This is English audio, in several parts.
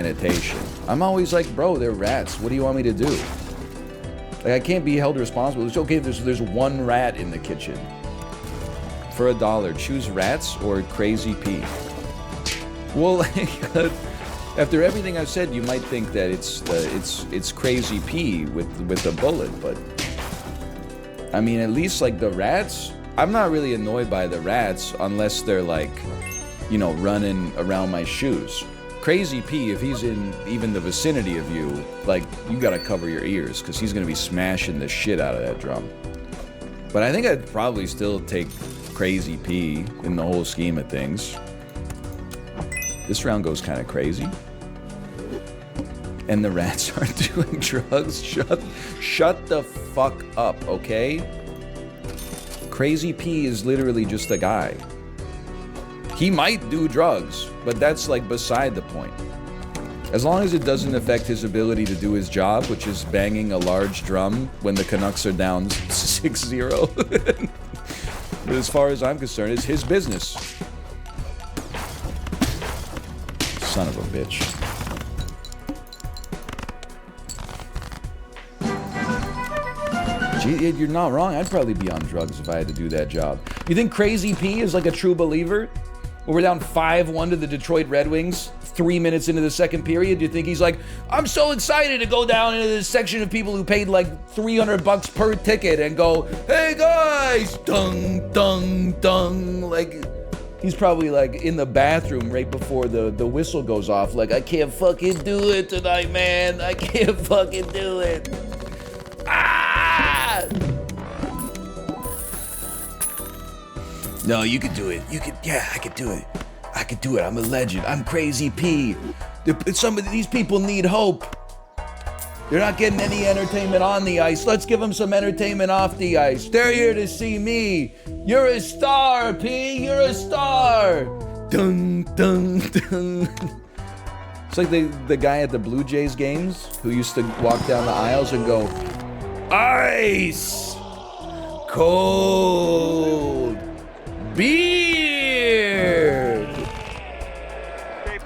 sanitation. I'm always like, bro, they're rats. What do you want me to do? Like, I can't be held responsible. It's okay if there's one rat in the kitchen. For $1, choose rats or Crazy P. Well, after everything I've said, you might think that it's Crazy P with a bullet, but I mean, at least like the rats, I'm not really annoyed by the rats unless they're like, you know, running around my shoes. Crazy P, if he's in even the vicinity of you, like, you gotta cover your ears, because he's gonna be smashing the shit out of that drum. But I think I'd probably still take Crazy P in the whole scheme of things. This round goes kind of crazy. And the rats aren't doing drugs. Shut the fuck up, okay? Crazy P is literally just a guy. He might do drugs, but that's like beside the point. As long as it doesn't affect his ability to do his job, which is banging a large drum when the Canucks are down 6-0. But as far as I'm concerned, it's his business. Son of a bitch. Gee, you're not wrong. I'd probably be on drugs if I had to do that job. You think Crazy P is like a true believer? When we're down 5-1 to the Detroit Red Wings, 3 minutes into the second period, do you think he's like, I'm so excited to go down into this section of people who paid like $300 per ticket and go, hey guys, dung, dung, dung. Like, he's probably like in the bathroom right before the whistle goes off, like, I can't fucking do it tonight, man. I can't fucking do it. Ah! No, you could do it. You could, yeah, I could do it. I could do it. I'm a legend. I'm Crazy P. Some of these people need hope. They're not getting any entertainment on the ice. Let's give them some entertainment off the ice. They're here to see me. You're a star, P. You're a star. Dun, dun, dun. It's like the guy at the Blue Jays games who used to walk down the aisles and go, ice, cold, beer.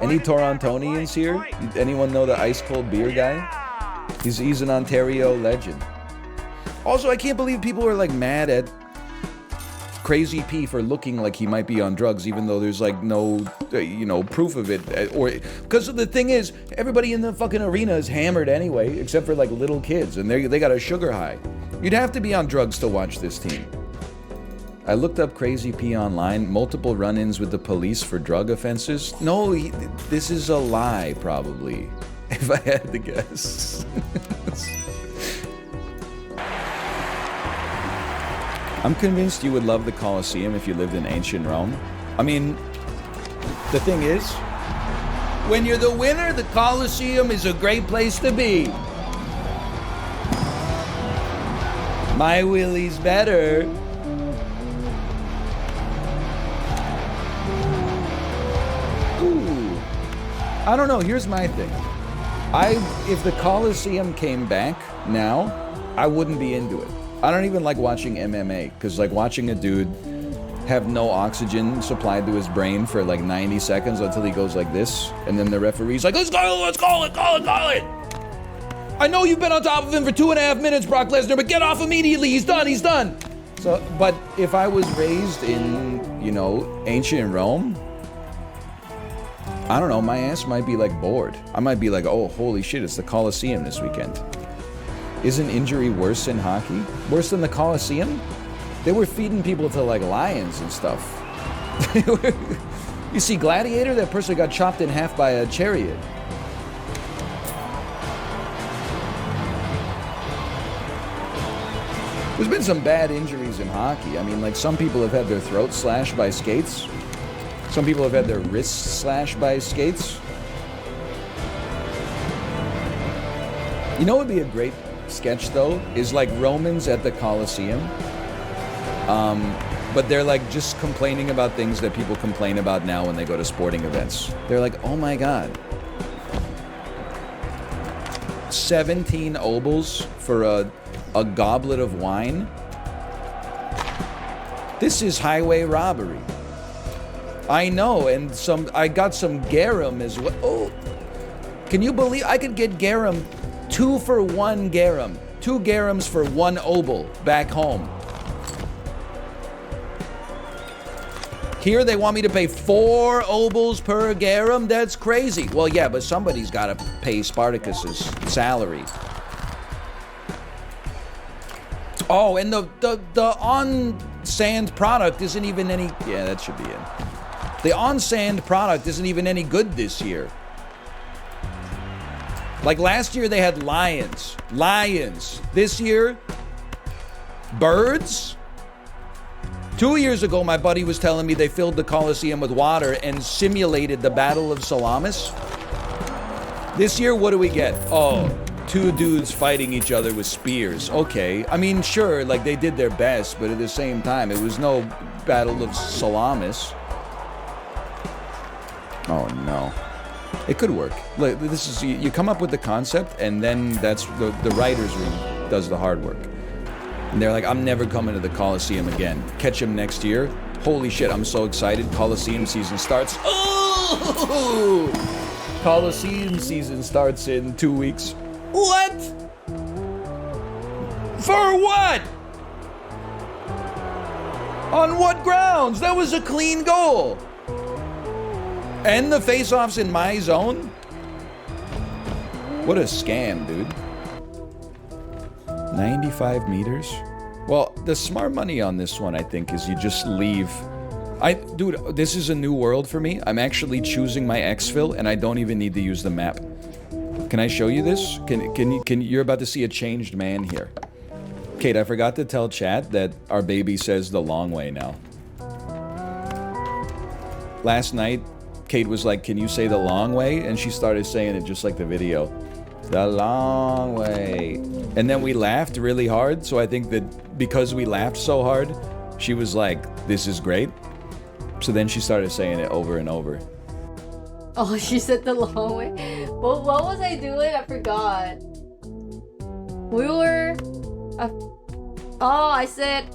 Any Torontonians here? Anyone know the ice cold beer guy? He's an Ontario legend. Also, I can't believe people are like mad at Crazy P for looking like he might be on drugs, even though there's like no, proof of it. Or because the thing is, everybody in the fucking arena is hammered anyway, except for like little kids, and they got a sugar high. You'd have to be on drugs to watch this team. I looked up Crazy P online. Multiple run-ins with the police for drug offenses. No, this is a lie, probably, if I had to guess. I'm convinced you would love the Colosseum if you lived in ancient Rome. I mean, the thing is, when you're the winner, the Colosseum is a great place to be. My Willie's better. Ooh. I don't know, here's my thing. If the Colosseum came back now, I wouldn't be into it. I don't even like watching MMA, because like watching a dude have no oxygen supplied to his brain for like 90 seconds until he goes like this, and then the referee's like, let's call it. I know you've been on top of him for 2.5 minutes, Brock Lesnar, but get off immediately, he's done. So, but if I was raised in, ancient Rome, I don't know, my ass might be like bored. I might be like, oh, holy shit, it's the Colosseum this weekend. Isn't injury worse in hockey? Worse than the Colosseum? They were feeding people to like lions and stuff. You see Gladiator? That person got chopped in half by a chariot. There's been some bad injuries in hockey. I mean, like some people have had their throats slashed by skates. Some people have had their wrists slashed by skates. You know what would be a great sketch though is like Romans at the Colosseum, but they're like just complaining about things that people complain about now when they go to sporting events. They're like, oh my god, 17 obols for a goblet of wine. This is highway robbery. I know, and I got some garum as well. Oh, Can you believe I could get garum 2 for 1 garum? 2 garums for 1 obol back home. Here they want me to pay 4 obols per garum? That's crazy. Well, yeah, but somebody's got to pay Spartacus's salary. Oh, and the on-sand product isn't even any... Yeah, that should be in. The on-sand product isn't even any good this year. Like last year they had lions. Lions. This year, birds. 2 years ago, my buddy was telling me they filled the Colosseum with water and simulated the Battle of Salamis. This year, what do we get? Oh, 2 dudes fighting each other with spears. Okay, I mean, sure, like they did their best, but at the same time, it was no Battle of Salamis. Oh no. It could work. Like, this is, you come up with the concept, and then that's the writer's room does the hard work. And they're like, I'm never coming to the Coliseum again. Catch him next year. Holy shit, I'm so excited. Coliseum season starts. Oh! Coliseum season starts in 2 weeks. What? For what? On what grounds? That was a clean goal. And the face-offs in my zone? What a scam, dude. 95 meters? Well, the smart money on this one, I think, is you just leave. Dude, this is a new world for me. I'm actually choosing my exfil, and I don't even need to use the map. Can I show you this? You're about to see a changed man here. Kate, I forgot to tell chat that our baby says the long way now. Last night, Kate was like, can you say the long way? And she started saying it just like the video. The long way. And then we laughed really hard, so I think that because we laughed so hard, she was like, this is great. So then she started saying it over and over. Oh, she said the long way. Well, what was I doing? I forgot. We were... I said...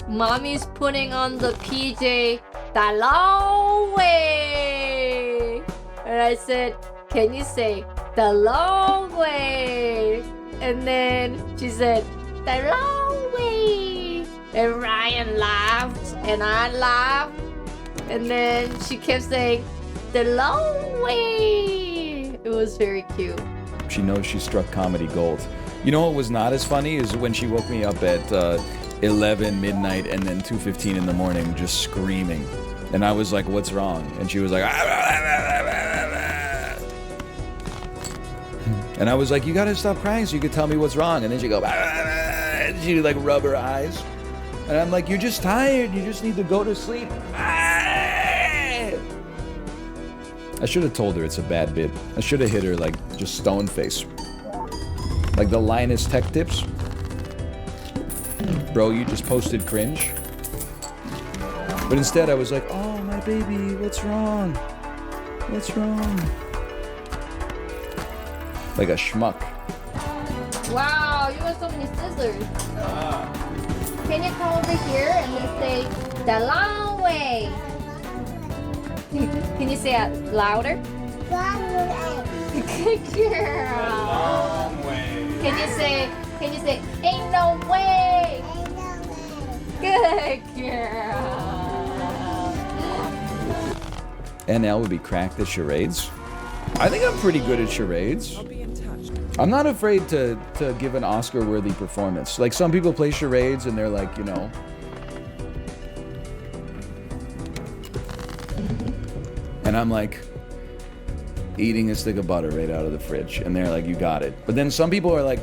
Mommy's putting on the PJ the long way. And I said, can you say the long way? And then she said, the long way. And Ryan laughed, and I laughed. And then she kept saying, the long way. It was very cute. She knows she struck comedy gold. You know what was not as funny is when she woke me up at 11 midnight and then 2:15 in the morning just screaming. And I was like, what's wrong? And she was like, and I was like, you gotta stop crying so you can tell me what's wrong. And then she'd go, and she'd like rub her eyes. And I'm like, you're just tired. You just need to go to sleep. I should have told her it's a bad bit. I should have hit her like just stone face. Like the Linus Tech Tips. Bro, you just posted cringe. But instead I was like, oh my baby, what's wrong? What's wrong? Like a schmuck. Wow, you got so many scissors. Can you come over here and let's say the long way? Can you say it louder? Good girl. Long way. Can you say ain't no way? Good girl. NL would be cracked at charades. I think I'm pretty good at charades. I'm not afraid to give an Oscar-worthy performance. Like, some people play charades and they're like, you know... And I'm like, eating a stick of butter right out of the fridge. And they're like, you got it. But then some people are like...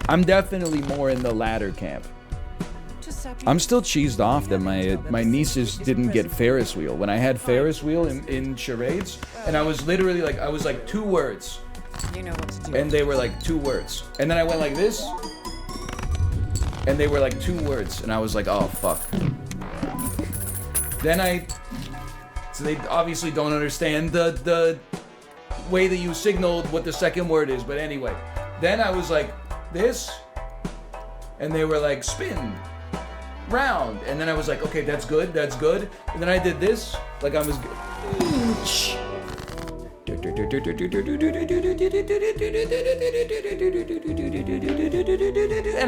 I'm definitely more in the latter camp. I'm still cheesed off that my nieces didn't get Ferris wheel. When I had Ferris wheel in charades, and I was literally like, I was like 2 words. You know what to do. And they were like 2 words. And then I went like this, and they were like 2 words. And I was like, oh, fuck. Then so they obviously don't understand the way that you signaled what the second word is. But anyway, then I was like, this, and they were like, spin. round. And then I was like, okay, that's good, that's good. And then I did this, like I was and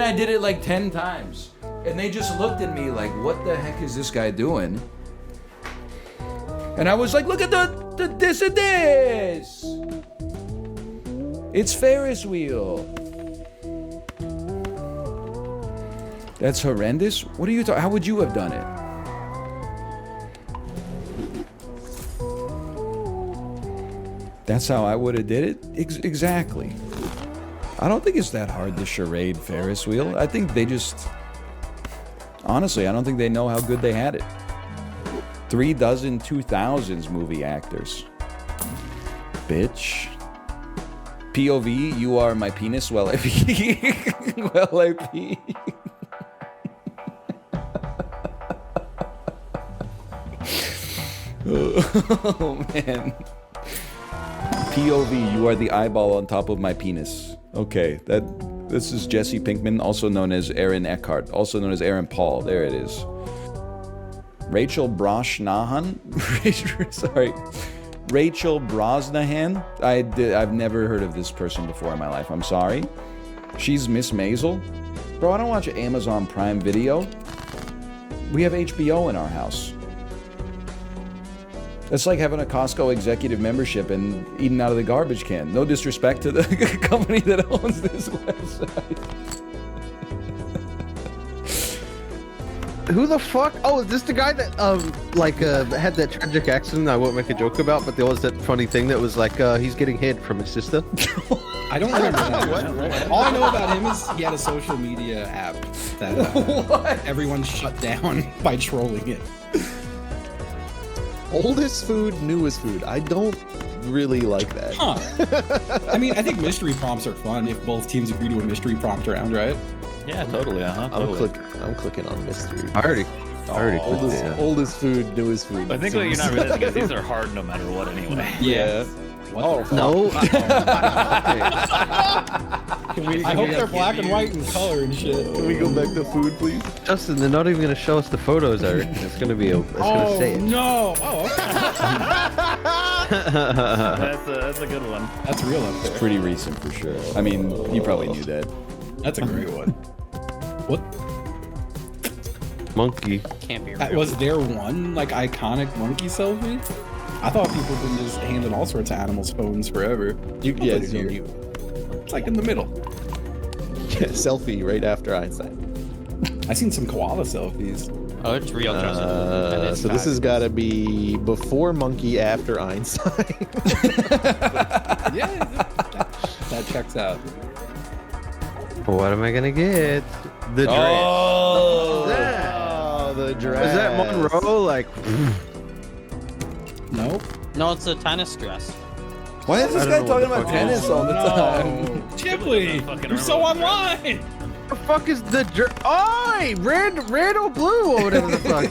I did it like 10 times. And they just looked at me like, what the heck is this guy doing? And I was like, look at the this and this. It's Ferris wheel. That's horrendous. What are you talking? How would you have done it? That's how I would have did it? Exactly. I don't think it's that hard to charade Ferris wheel. I think they just... Honestly, I don't think they know how good they had it. 3 dozen 2000s movie actors. Bitch. POV, you are my penis while I pee. While I pee. Oh, man. POV, you are the eyeball on top of my penis. Okay, this is Jesse Pinkman, also known as Aaron Eckhart, also known as Aaron Paul. There it is. Rachel Brosnahan? Sorry. Rachel Brosnahan? I've never heard of this person before in my life. I'm sorry. She's Miss Maisel? Bro, I don't watch Amazon Prime Video. We have HBO in our house. It's like having a Costco executive membership and eating out of the garbage can. No disrespect to the company that owns this website. Who the fuck? Oh, is this the guy that had that tragic accident I won't make a joke about, but there was that funny thing that was like he's getting hit from his sister? I don't remember that. All I know about him is he had a social media app that everyone shut down by trolling it. Oldest food, newest food. I don't really like that. Huh. I mean, I think mystery prompts are fun if both teams agree to a mystery prompt round, right? Yeah, totally. Totally. I'm clicking on mystery. I already clicked it. Oldest food, newest food. I think what you're not realizing is these are hard no matter what anyway. Yeah. Oh no! I hope they're black and white in color and shit. Can we go back to food, please? Justin, they're not even gonna show us the photos, Eric. It's gonna be gonna say it. No! Oh, okay. That's a good one. That's real up there. Pretty recent for sure. I mean, you probably knew that. That's a great one. What? Monkey. Can't be real. Was there one like iconic monkey selfie? I thought people been just handing all sorts of animals phones forever. You can put it here. It's like in the middle. Yeah, selfie right after Einstein. I seen some koala selfies. Oh, it's real, Justin. So this has got to be before monkey, after Einstein. Yeah, that checks out. What am I gonna get? The dress. Oh, the dress. Is that Monroe? Like. Nope. No, it's a tennis dress. Why is this guy talking about tennis all the time? Chipley, you're so online. The fuck is the dress? Oh, red or blue or whatever the fuck.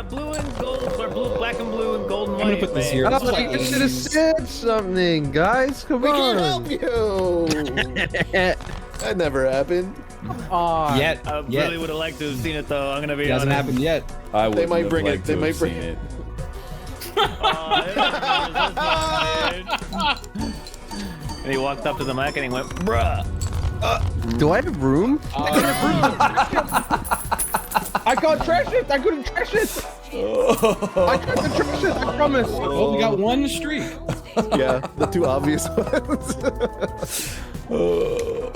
Blue and gold, or blue, black and blue and gold and I'm white. gonna put this here. I should have said something, guys. Come We on. can't help you. That never happened. Yet. I really would have liked to have seen it though. I'm gonna be It hasn't honest. happened yet. I They might wouldn't have bring it. liked They to might have bring seen it. And he walked up to the mic and he went, bruh. Do I have room? I can't trash it. I couldn't trash it. I tried to trash it. I promise. Well, we got one streak. Yeah, the two obvious ones.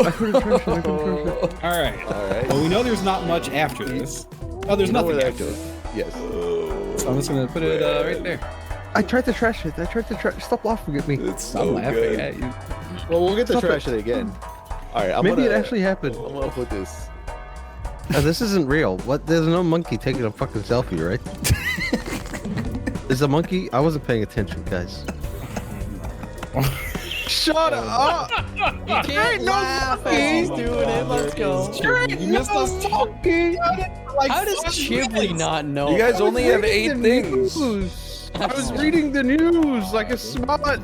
I couldn't trash it. I couldn't trash it. All right. All right. Well, we know there's not much after this. Oh, there's You know nothing where that after goes. this. Yes. So I'm just gonna put it right there. I tried to trash it. I tried to trash. Stop laughing at me. It's so I'm laughing good. at you. Well, we'll get to Stop trash it again. All right. Maybe it actually happened. I'm gonna put this. This isn't real. What? There's no monkey taking a fucking selfie, right? Is a monkey? I wasn't paying attention, guys. Shut up! You can't laugh as he's doing it. Let's go. You missed us talking. How does Chibley not know? You guys only have 8 things. I was reading the news like a smart.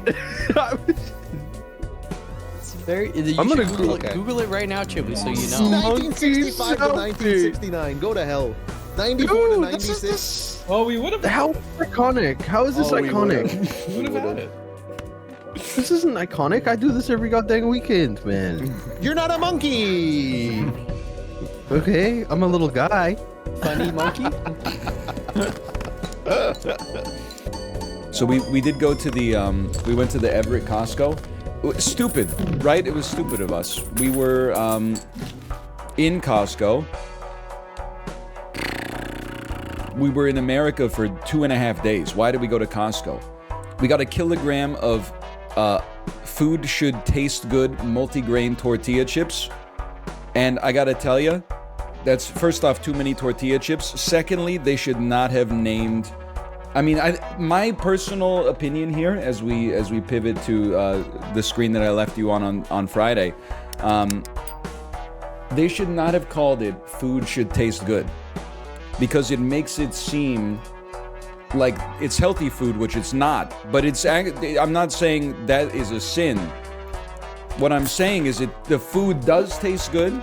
It's very. I'm gonna Google it right now, Chibley, so you know. 1965 to 1969. Go to hell. 94 to Dude, 96. Oh, we would have. How iconic? How is this Oh, we iconic? We would have had it. This isn't iconic. I do this every goddamn weekend, man. You're not a monkey. Okay, I'm a little guy. Funny monkey. So we did go to the we went to the Everett Costco. Stupid, right? It was stupid of us. We were in Costco. We were in America for 2.5 days. Why did we go to Costco? We got a kilogram of food should taste good multigrain tortilla chips. And I gotta tell you, that's first off too many tortilla chips. Secondly, they should not have named. I mean, my personal opinion here, as we pivot to the screen that I left you on Friday, they should not have called it "Food Should Taste Good," because it makes it seem like it's healthy food, which it's not. But I'm not saying that is a sin. What I'm saying is the food does taste good.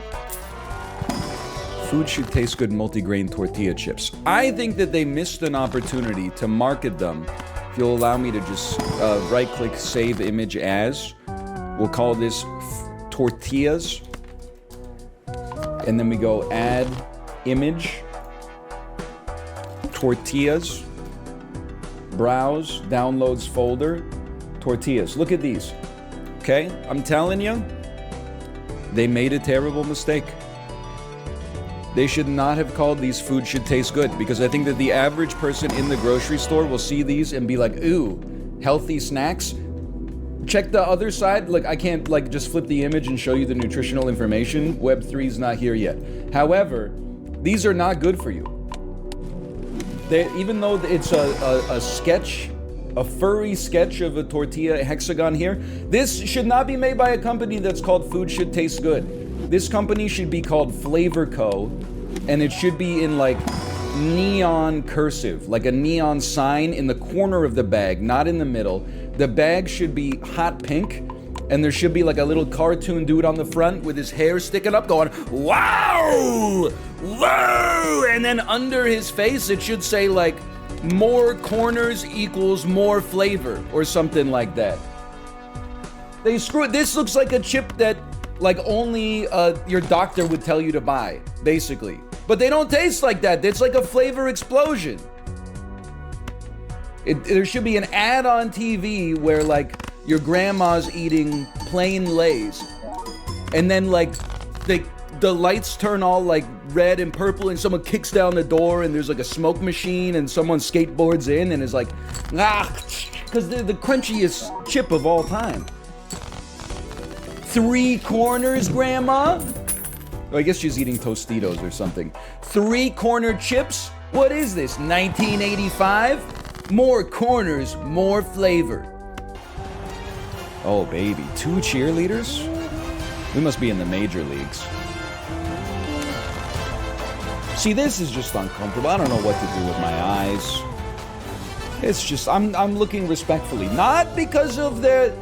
Food should taste good multigrain tortilla chips. I think that they missed an opportunity to market them. If you'll allow me to just right-click Save Image As. We'll call this tortillas. And then we go Add Image. Tortillas. Browse. Downloads folder. Tortillas. Look at these. Okay? I'm telling you, they made a terrible mistake. They should not have called these "Food Should Taste Good," because I think that the average person in the grocery store will see these and be like, ooh, healthy snacks. Check the other side. Like, I can't just flip the image and show you the nutritional information. Web 3 is not here yet. However, these are not good for you. Even though it's a sketch, a furry sketch of a tortilla hexagon here, this should not be made by a company that's called "Food Should Taste Good." This company should be called Flavor Co., and it should be in like neon cursive, like a neon sign in the corner of the bag, not in the middle. The bag should be hot pink, and there should be like a little cartoon dude on the front with his hair sticking up going, wow, whoa, and then under his face it should say like, more corners equals more flavor, or something like that. They screw it. This looks like a chip that like only your doctor would tell you to buy, basically. But they don't taste like that. It's like a flavor explosion. There should be an ad on TV where like your grandma's eating plain Lay's, and then like the lights turn all like red and purple, and someone kicks down the door, and there's like a smoke machine, and someone skateboards in and is like, because they're the crunchiest chip of all time. 3 corners, Grandma? Oh, I guess she's eating Tostitos or something. 3-corner chips? What is this, 1985? More corners, more flavor. Oh, baby. 2 cheerleaders? We must be in the major leagues. See, this is just uncomfortable. I don't know what to do with my eyes. It's just, I'm looking respectfully. Not because of the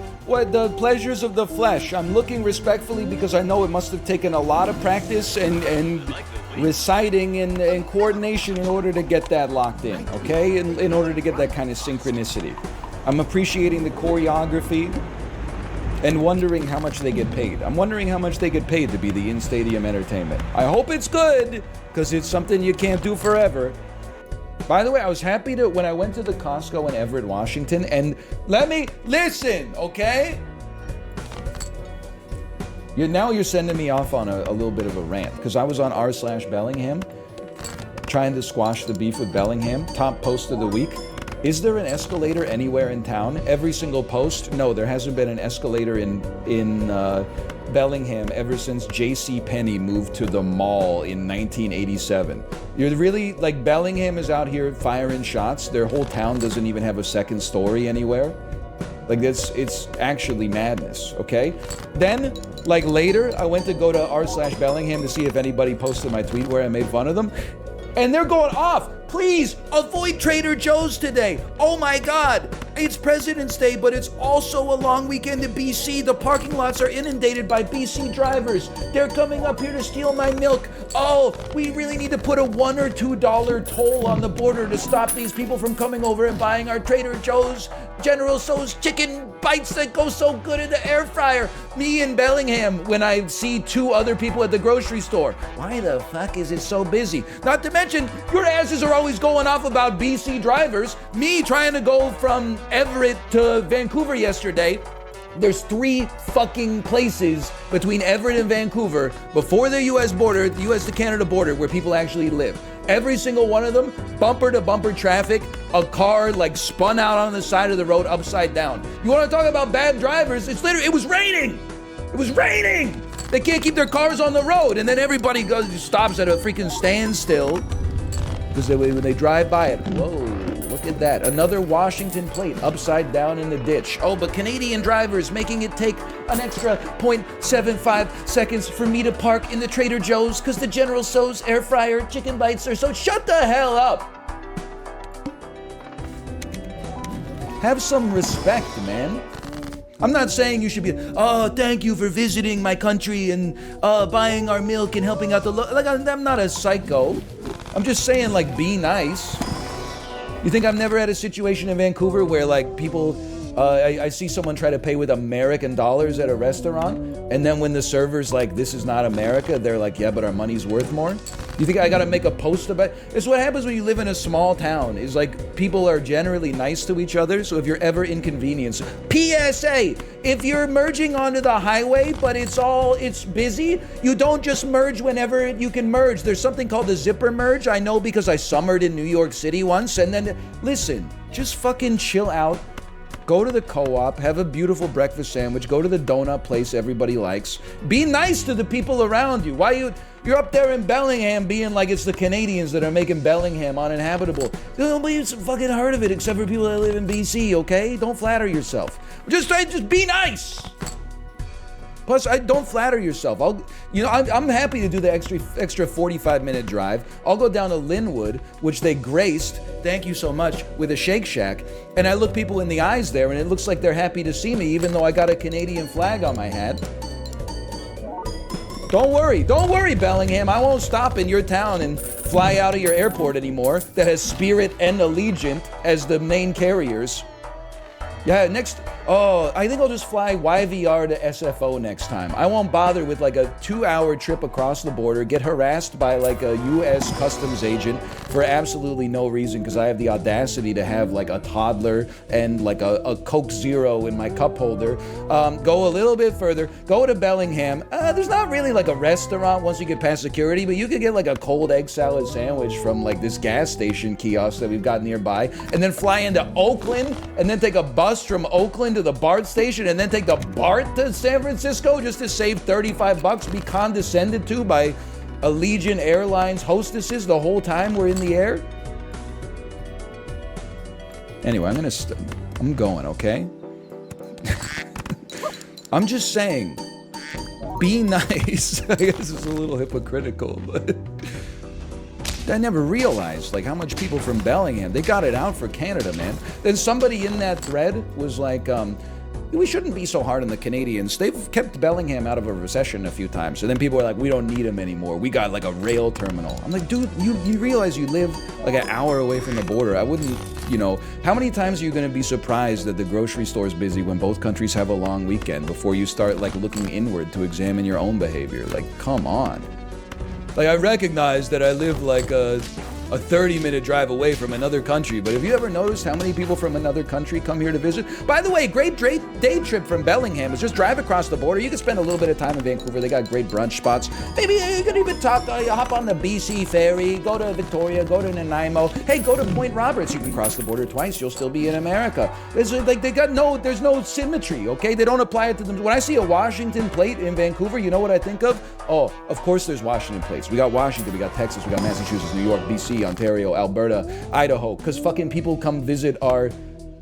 pleasures of the flesh. I'm looking respectfully because I know it must have taken a lot of practice and reciting and coordination in order to get that locked in, okay? In order to get that kind of synchronicity. I'm appreciating the choreography and wondering how much they get paid. I'm wondering how much they get paid to be the in-stadium entertainment. I hope it's good, because it's something you can't do forever. By the way, I was happy when I went to the Costco in Everett, Washington, and let me listen, okay? Now you're sending me off on a little bit of a rant, because I was on r/Bellingham trying to squash the beef with Bellingham. Top post of the week. Is there an escalator anywhere in town? Every single post? No, there hasn't been an escalator in Bellingham ever since J.C. Penney moved to the mall in 1987. You're really, like, Bellingham is out here firing shots. Their whole town doesn't even have a second story anywhere. Like, it's actually madness, okay? Then, like, later, I went to go to r/Bellingham to see if anybody posted my tweet where I made fun of them. And they're going off. Please avoid Trader Joe's today. Oh my God. It's President's Day, but it's also a long weekend in BC. The parking lots are inundated by BC drivers. They're coming up here to steal my milk. Oh, we really need to put a $1 or $2 toll on the border to stop these people from coming over and buying our Trader Joe's, General Tso's chicken bites that go so good in the air fryer. Me in Bellingham when I see 2 other people at the grocery store. Why the fuck is it so busy? Not to mention, your asses are always going off about BC drivers. Me trying to go from Everett to Vancouver yesterday. There's 3 fucking places between Everett and Vancouver before the US border, the US to Canada border, where people actually live. Every single one of them, bumper to bumper traffic, a car like spun out on the side of the road upside down. You want to talk about bad drivers? It's literally, it was raining. It was raining. They can't keep their cars on the road, and then everybody stops at a freaking standstill because when they drive by it, whoa, look at that. Another Washington plate upside down in the ditch. Oh, but Canadian drivers making it take an extra 0.75 seconds for me to park in the Trader Joe's because the General Tso's air fryer chicken bites are so... Shut the hell up. Have some respect, man. I'm not saying you should be, oh, thank you for visiting my country and buying our milk and helping out the... Like, I'm not a psycho. I'm just saying, like, be nice. You think I've never had a situation in Vancouver where, like, people... I see someone try to pay with American dollars at a restaurant, and then when the server's like, this is not America, they're like, yeah, but our money's worth more? You think I gotta make a post about it? It's what happens when you live in a small town, is like, people are generally nice to each other, so if you're ever inconvenienced, PSA, if you're merging onto the highway, but it's busy, you don't just merge whenever you can merge. There's something called the zipper merge, I know because I summered in New York City once, and then, listen, just fucking chill out. Go to the co-op, have a beautiful breakfast sandwich, go to the donut place everybody likes. Be nice to the people around you. Why you're up there in Bellingham being like it's the Canadians that are making Bellingham uninhabitable. Nobody's fucking heard of it except for people that live in BC, okay? Don't flatter yourself. Just be nice. Plus, don't flatter yourself. I'm happy to do the extra 45-minute drive. I'll go down to Linwood, which they graced, thank you so much, with a Shake Shack, and I look people in the eyes there, and it looks like they're happy to see me, even though I got a Canadian flag on my hat. Don't worry, Bellingham. I won't stop in your town and fly out of your airport anymore that has Spirit and Allegiant as the main carriers. Yeah, I think I'll just fly YVR to SFO next time. I won't bother with like a 2-hour trip across the border, get harassed by like a US customs agent for absolutely no reason because I have the audacity to have like a toddler and like a Coke Zero in my cup holder. Go a little bit further, go to Bellingham. There's not really like a restaurant once you get past security, but you could get like a cold egg salad sandwich from like this gas station kiosk that we've got nearby, and then fly into Oakland, and then take a bus from Oakland to the BART station, and then take the BART to San Francisco just to save $35, be condescended to by Allegiant Airlines hostesses the whole time we're in the air? Anyway, I'm going, okay? I'm just saying, be nice. I guess it's a little hypocritical, but I never realized like how much people from Bellingham, they got it out for Canada, man. Then somebody in that thread was like, we shouldn't be so hard on the Canadians. They've kept Bellingham out of a recession a few times. So then people are like, we don't need them anymore. We got like a rail terminal. I'm like, dude, you realize you live like an hour away from the border. I wouldn't, how many times are you going to be surprised that the grocery store is busy when both countries have a long weekend before you start like looking inward to examine your own behavior? Like, come on. Like, I recognize that I live like a 30-minute drive away from another country, but have you ever noticed how many people from another country come here to visit? By the way, great day trip from Bellingham is just drive across the border. You can spend a little bit of time in Vancouver. They got great brunch spots. Maybe you could even hop on the BC ferry, go to Victoria, go to Nanaimo. Hey, go to Point Roberts. You can cross the border twice. You'll still be in America. It's like there's no symmetry, okay? They don't apply it to them. When I see a Washington plate in Vancouver, you know what I think of? Oh, of course there's Washington plates. We got Washington, we got Texas, we got Massachusetts, New York, BC, Ontario, Alberta, Idaho, because fucking people come visit our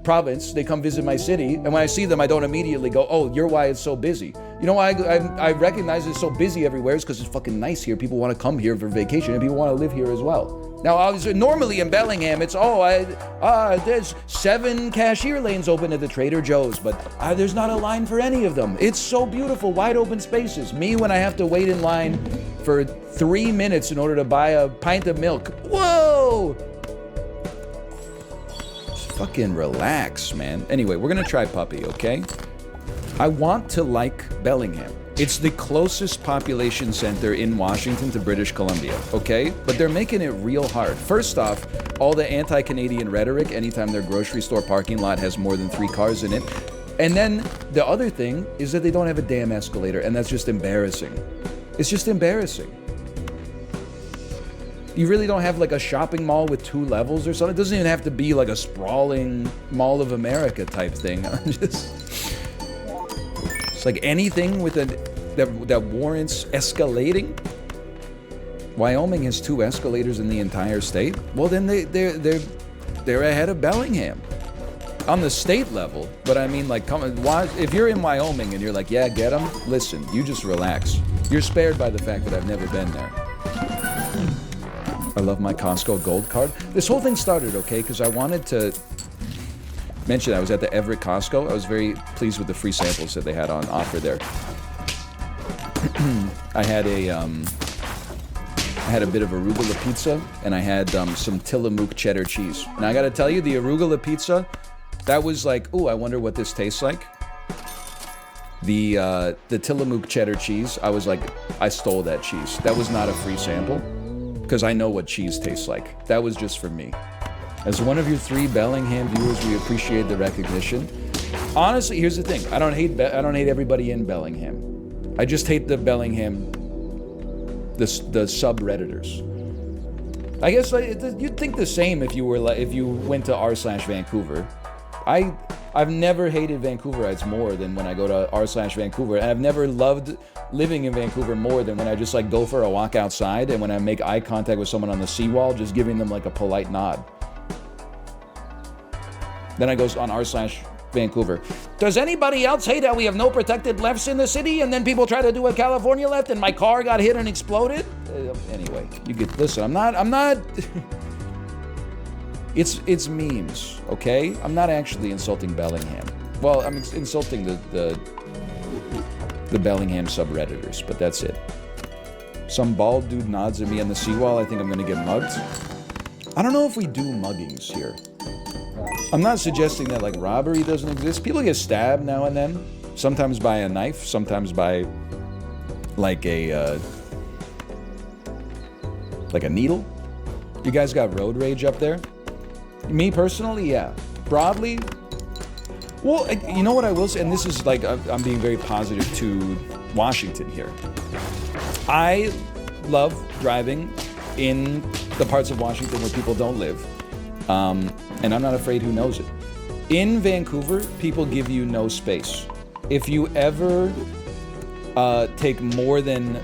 province, they come visit my city, and when I see them, I don't immediately go, oh, you're why it's so busy. You know why I recognize it's so busy everywhere is because it's fucking nice here. People want to come here for vacation, and people want to live here as well. Now, obviously, normally in Bellingham, it's, there's 7 cashier lanes open at the Trader Joe's, but there's not a line for any of them. It's so beautiful, wide open spaces. Me, when I have to wait in line for 3 minutes in order to buy a pint of milk. Whoa! Just fucking relax, man. Anyway, we're gonna try Puppy, okay? I want to like Bellingham. It's the closest population center in Washington to British Columbia, okay? But they're making it real hard. First off, all the anti-Canadian rhetoric anytime their grocery store parking lot has more than 3 cars in it. And then the other thing is that they don't have a damn escalator, and that's just embarrassing. It's just embarrassing. You really don't have like a shopping mall with 2 levels or something? It doesn't even have to be like a sprawling Mall of America type thing. It's like anything with that warrants escalating. Wyoming has 2 escalators in the entire state. Well, then they're ahead of Bellingham on the state level. But I mean, like, if you're in Wyoming and you're like, yeah, get them. Listen, you just relax. You're spared by the fact that I've never been there. I love my Costco Gold card. This whole thing started, okay, because I wanted to mention I was at the Everett Costco. I was very pleased with the free samples that they had on offer there. I had a bit of arugula pizza, and I had some Tillamook cheddar cheese. And I gotta tell you, the arugula pizza, that was like, ooh, I wonder what this tastes like. The Tillamook cheddar cheese, I was like, I stole that cheese. That was not a free sample, because I know what cheese tastes like. That was just for me. As one of your 3 Bellingham viewers, we appreciate the recognition. Honestly, here's the thing. I don't hate everybody in Bellingham. I just hate the Bellingham, the subredditors. I guess you'd think the same if you went to r/Vancouver. I've never hated Vancouverites more than when I go to r/Vancouver, and I've never loved living in Vancouver more than when I just like go for a walk outside, and when I make eye contact with someone on the seawall, just giving them like a polite nod. Then I goes on r/Vancouver. Does anybody else hate how we have no protected lefts in the city, and then people try to do a California left, and my car got hit and exploded? Anyway, you get listen. I'm not. It's memes, okay? I'm not actually insulting Bellingham. Well, I'm insulting the Bellingham subredditors, but that's it. Some bald dude nods at me on the seawall. I think I'm gonna get mugged. I don't know if we do muggings here. I'm not suggesting that like robbery doesn't exist. People get stabbed now and then. Sometimes by a knife, sometimes by like a needle. You guys got road rage up there? Me personally, yeah. Broadly, well, you know what I will say, and this is like, I'm being very positive to Washington here. I love driving in the parts of Washington where people don't live. And I'm not afraid who knows it. In Vancouver, people give you no space. If you ever take more than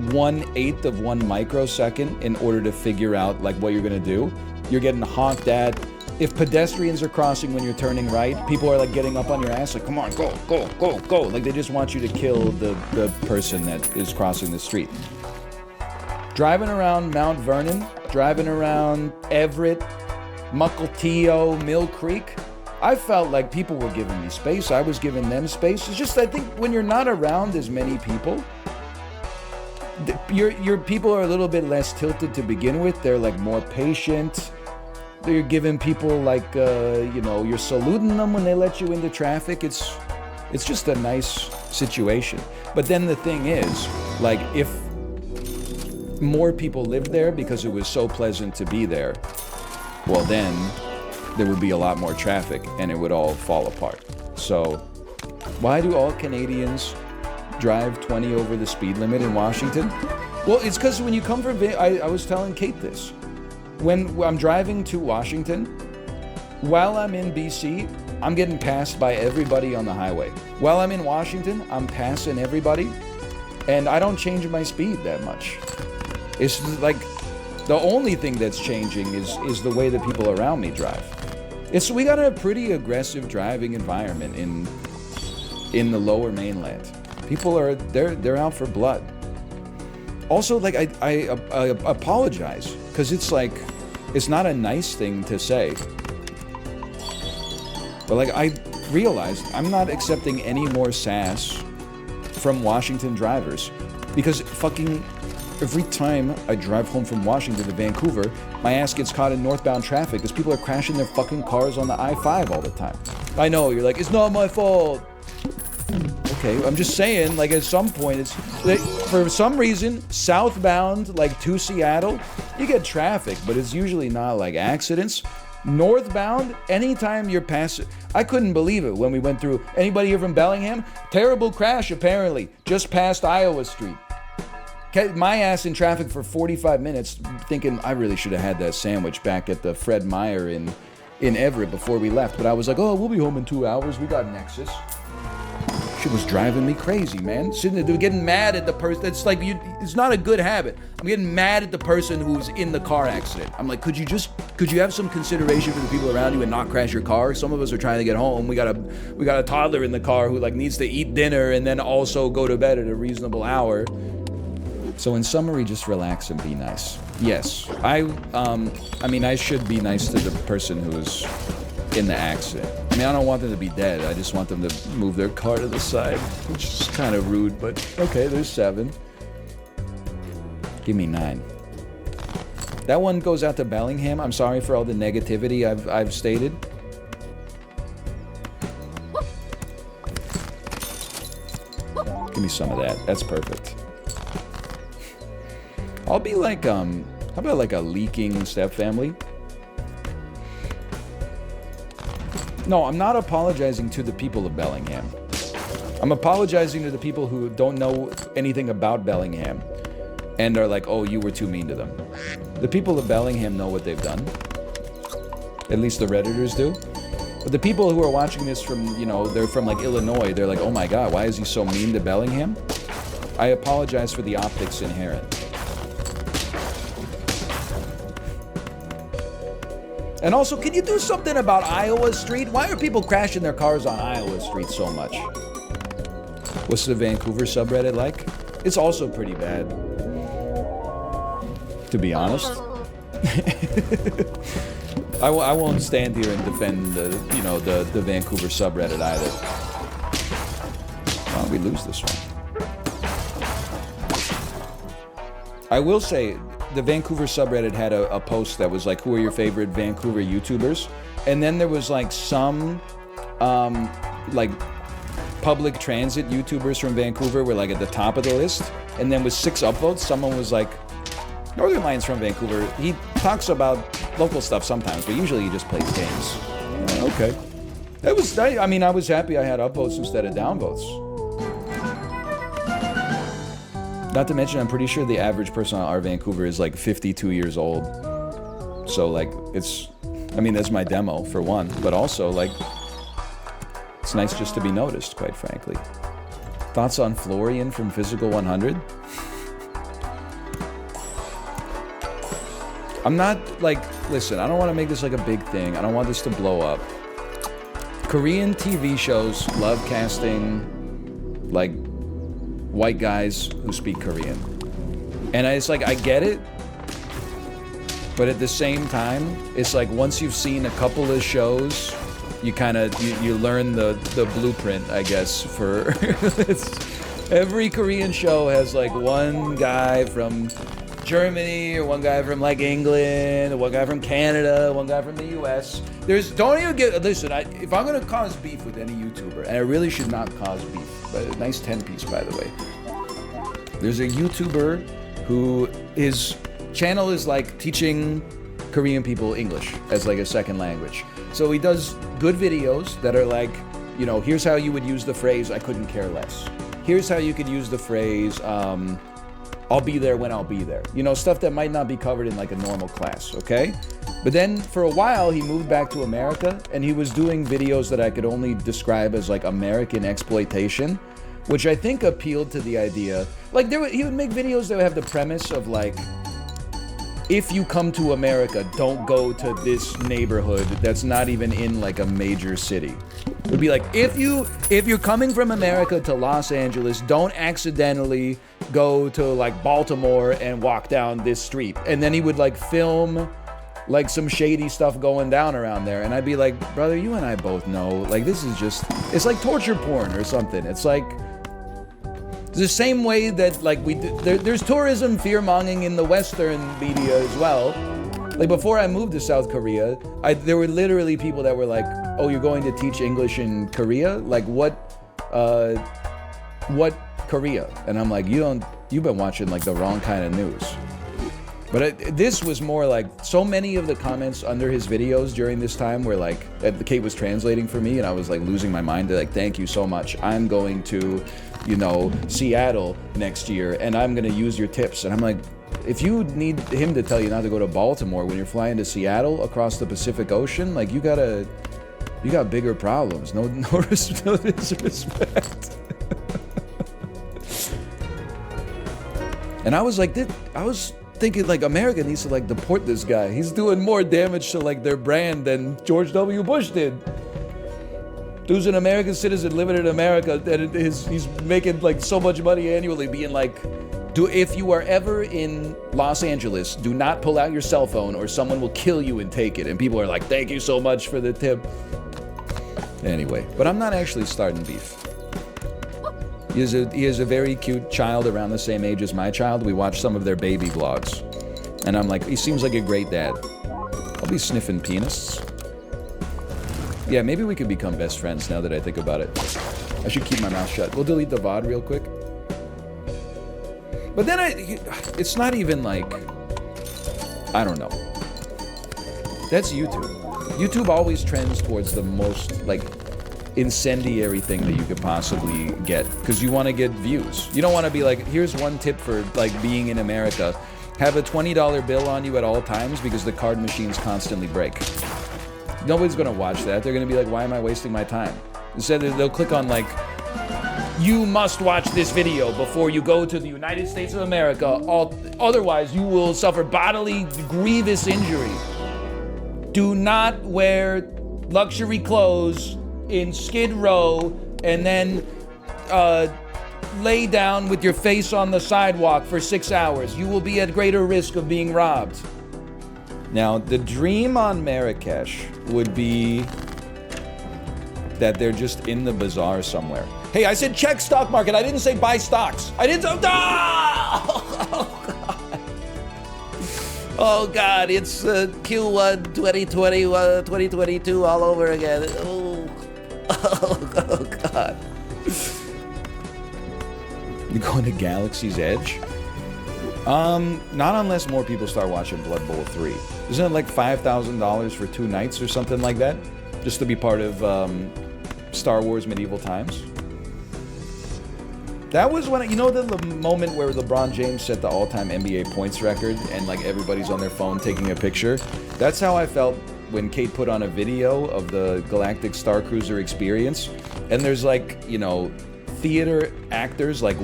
1/8 of 1 microsecond in order to figure out like what you're gonna do, you're getting honked at. If pedestrians are crossing when you're turning right, people are like getting up on your ass like, come on, go, go, go, go. Like they just want you to kill the person that is crossing the street. Driving around Mount Vernon, driving around Everett, Mukilteo, Mill Creek, I felt like people were giving me space. I was giving them space. It's just, I think when you're not around as many people, your people are a little bit less tilted to begin with. They're like more patient. You're giving people like, you're saluting them when they let you into traffic. It's just a nice situation. But then the thing is, like, if more people lived there because it was so pleasant to be there, well then there would be a lot more traffic and it would all fall apart. So why do all Canadians drive 20 over the speed limit in Washington? Well, it's because when you come from, I was telling Kate this. When I'm driving to Washington, while I'm in BC, I'm getting passed by everybody on the highway. While I'm in Washington, I'm passing everybody, and I don't change my speed that much. It's like, the only thing that's changing is the way that people around me drive. We got a pretty aggressive driving environment in the lower mainland. People are they're out for blood. Also, like I apologize because it's like it's not a nice thing to say. But like I realized I'm not accepting any more sass from Washington drivers because fucking every time I drive home from Washington to Vancouver, my ass gets caught in northbound traffic because people are crashing their fucking cars on the I-5 all the time. I know, you're like, it's not my fault. Okay, I'm just saying, like, at some point, it's like, for some reason, southbound, like, to Seattle, you get traffic, but it's usually not, like, accidents. Northbound, anytime you're passing, I couldn't believe it when we went through. Anybody here from Bellingham? Terrible crash, apparently, just past Iowa Street. Kept my ass in traffic for 45 minutes, thinking I really should have had that sandwich back at the Fred Meyer in Everett before we left. But I was like, oh, we'll be home in 2 hours. We got Nexus. Shit was driving me crazy, man. Sitting there getting mad at the person. It's like, it's not a good habit. I'm getting mad at the person who's in the car accident. I'm like, could you have some consideration for the people around you and not crash your car? Some of us are trying to get home. We got a toddler in the car who like needs to eat dinner and then also go to bed at a reasonable hour. So in summary, just relax and be nice. Yes, I mean, I should be nice to the person who's in the accident. I mean, I don't want them to be dead. I just want them to move their car to the side, which is kind of rude, but okay, there's 7. Give me 9. That one goes out to Bellingham. I'm sorry for all the negativity I've stated. Give me some of that. That's perfect. I'll be like, how about like a leaking stepfamily? No, I'm not apologizing to the people of Bellingham. I'm apologizing to the people who don't know anything about Bellingham and are like, oh, you were too mean to them. The people of Bellingham know what they've done. At least the Redditors do. But the people who are watching this from, you know, they're from like Illinois, they're like, oh my god, why is he so mean to Bellingham? I apologize for the optics inherent. And also, can you do something about Iowa Street? Why are people crashing their cars on Iowa Street so much? What's the Vancouver subreddit like? It's also pretty bad. To be honest. I won't stand here and defend the, you know, the Vancouver subreddit either. Why don't we lose this one? I will say, the Vancouver subreddit had a post that was like, who are your favorite Vancouver YouTubers? And then there was like some, like, public transit YouTubers from Vancouver were like at the top of the list. And then with 6 upvotes, someone was like, Northern Lions from Vancouver. He talks about local stuff sometimes, but usually he just plays games. Okay. That was, I mean, I was happy I had upvotes instead of downvotes. Not to mention, I'm pretty sure the average person on our Vancouver is like 52 years old. So like, it's, I mean, that's my demo for one, but also like, it's nice just to be noticed, quite frankly. Thoughts on Florian from Physical 100? I'm not like, listen, I don't want to make this like a big thing. I don't want this to blow up. Korean TV shows love casting like white guys who speak Korean. And it's like, I get it. But at the same time, it's like once you've seen a couple of shows, you kind of, you learn the blueprint, I guess, for... every Korean show has like one guy from Germany, or one guy from like England, or one guy from Canada, one guy from the US. Don't even get, listen, if I'm gonna cause beef with any YouTuber, and I really should not cause beef, but a nice 10-piece, by the way. There's a YouTuber who, his channel is like teaching Korean people English as like a second language. So he does good videos that are like, you know, here's how you would use the phrase, I couldn't care less. Here's how you could use the phrase, I'll be there when I'll be there. You know, stuff that might not be covered in like a normal class, okay? But then for a while, he moved back to America and he was doing videos that I could only describe as like American exploitation, which I think appealed to the idea. Like he would make videos that would have the premise of like, if you come to America, don't go to this neighborhood that's not even in like a major city. It would be like, if you're coming from America to Los Angeles, don't accidentally go to like Baltimore and walk down this street. And then he would like film like some shady stuff going down around there. And I'd be like, brother, you and I both know, like this is just, it's like torture porn or something. It's like, the same way that like there's tourism fear-mongering in the Western media as well. Like before I moved to South Korea, there were literally people that were like, "Oh, you're going to teach English in Korea? Like what Korea?" And I'm like, you've been watching like the wrong kind of news. But this was more like, so many of the comments under his videos during this time were like, Kate was translating for me, and I was like losing my mind. They're like, thank you so much. I'm going to, you know, Seattle next year, and I'm gonna use your tips. And I'm like, if you need him to tell you not to go to Baltimore when you're flying to Seattle across the Pacific Ocean, like you got bigger problems. No disrespect. And I was like, thinking like America needs to like deport this guy. He's doing more damage to like their brand than George W. Bush did. Dude's an American citizen living in America, and he's making like so much money annually, being like, if you are ever in Los Angeles, do not pull out your cell phone or someone will kill you and take it. And people are like, thank you so much for the tip. Anyway, but I'm not actually starting beef. He is a very cute child around the same age as my child. We watch some of their baby vlogs. And I'm like, he seems like a great dad. I'll be sniffing penises. Yeah, maybe we could become best friends now that I think about it. I should keep my mouth shut. We'll delete the VOD real quick. But then it's not even like, I don't know. That's YouTube. YouTube always trends towards the most like incendiary thing that you could possibly get, because you want to get views. You don't want to be like, here's one tip for like being in America. Have a $20 bill on you at all times because the card machines constantly break. Nobody's gonna watch that. They're gonna be like, why am I wasting my time? Instead, they'll click on like, you must watch this video before you go to the United States of America, otherwise you will suffer bodily grievous injury. Do not wear luxury clothes in Skid Row and then lay down with your face on the sidewalk for 6 hours. You will be at greater risk of being robbed. Now, the dream on Marrakesh would be that they're just in the bazaar somewhere. Hey, I said check stock market. I didn't say buy stocks. I didn't say... Oh, God. It's Q1 2022 all over again. Oh, God. You going to Galaxy's Edge? Not unless more people start watching Blood Bowl 3. Isn't it like $5,000 for 2 nights or something like that? Just to be part of Star Wars Medieval Times? That was when, you know, the moment where LeBron James set the all-time NBA points record and like everybody's on their phone taking a picture? That's how I felt when Kate put on a video of the Galactic Star Cruiser experience. And there's like, you know, theater actors, like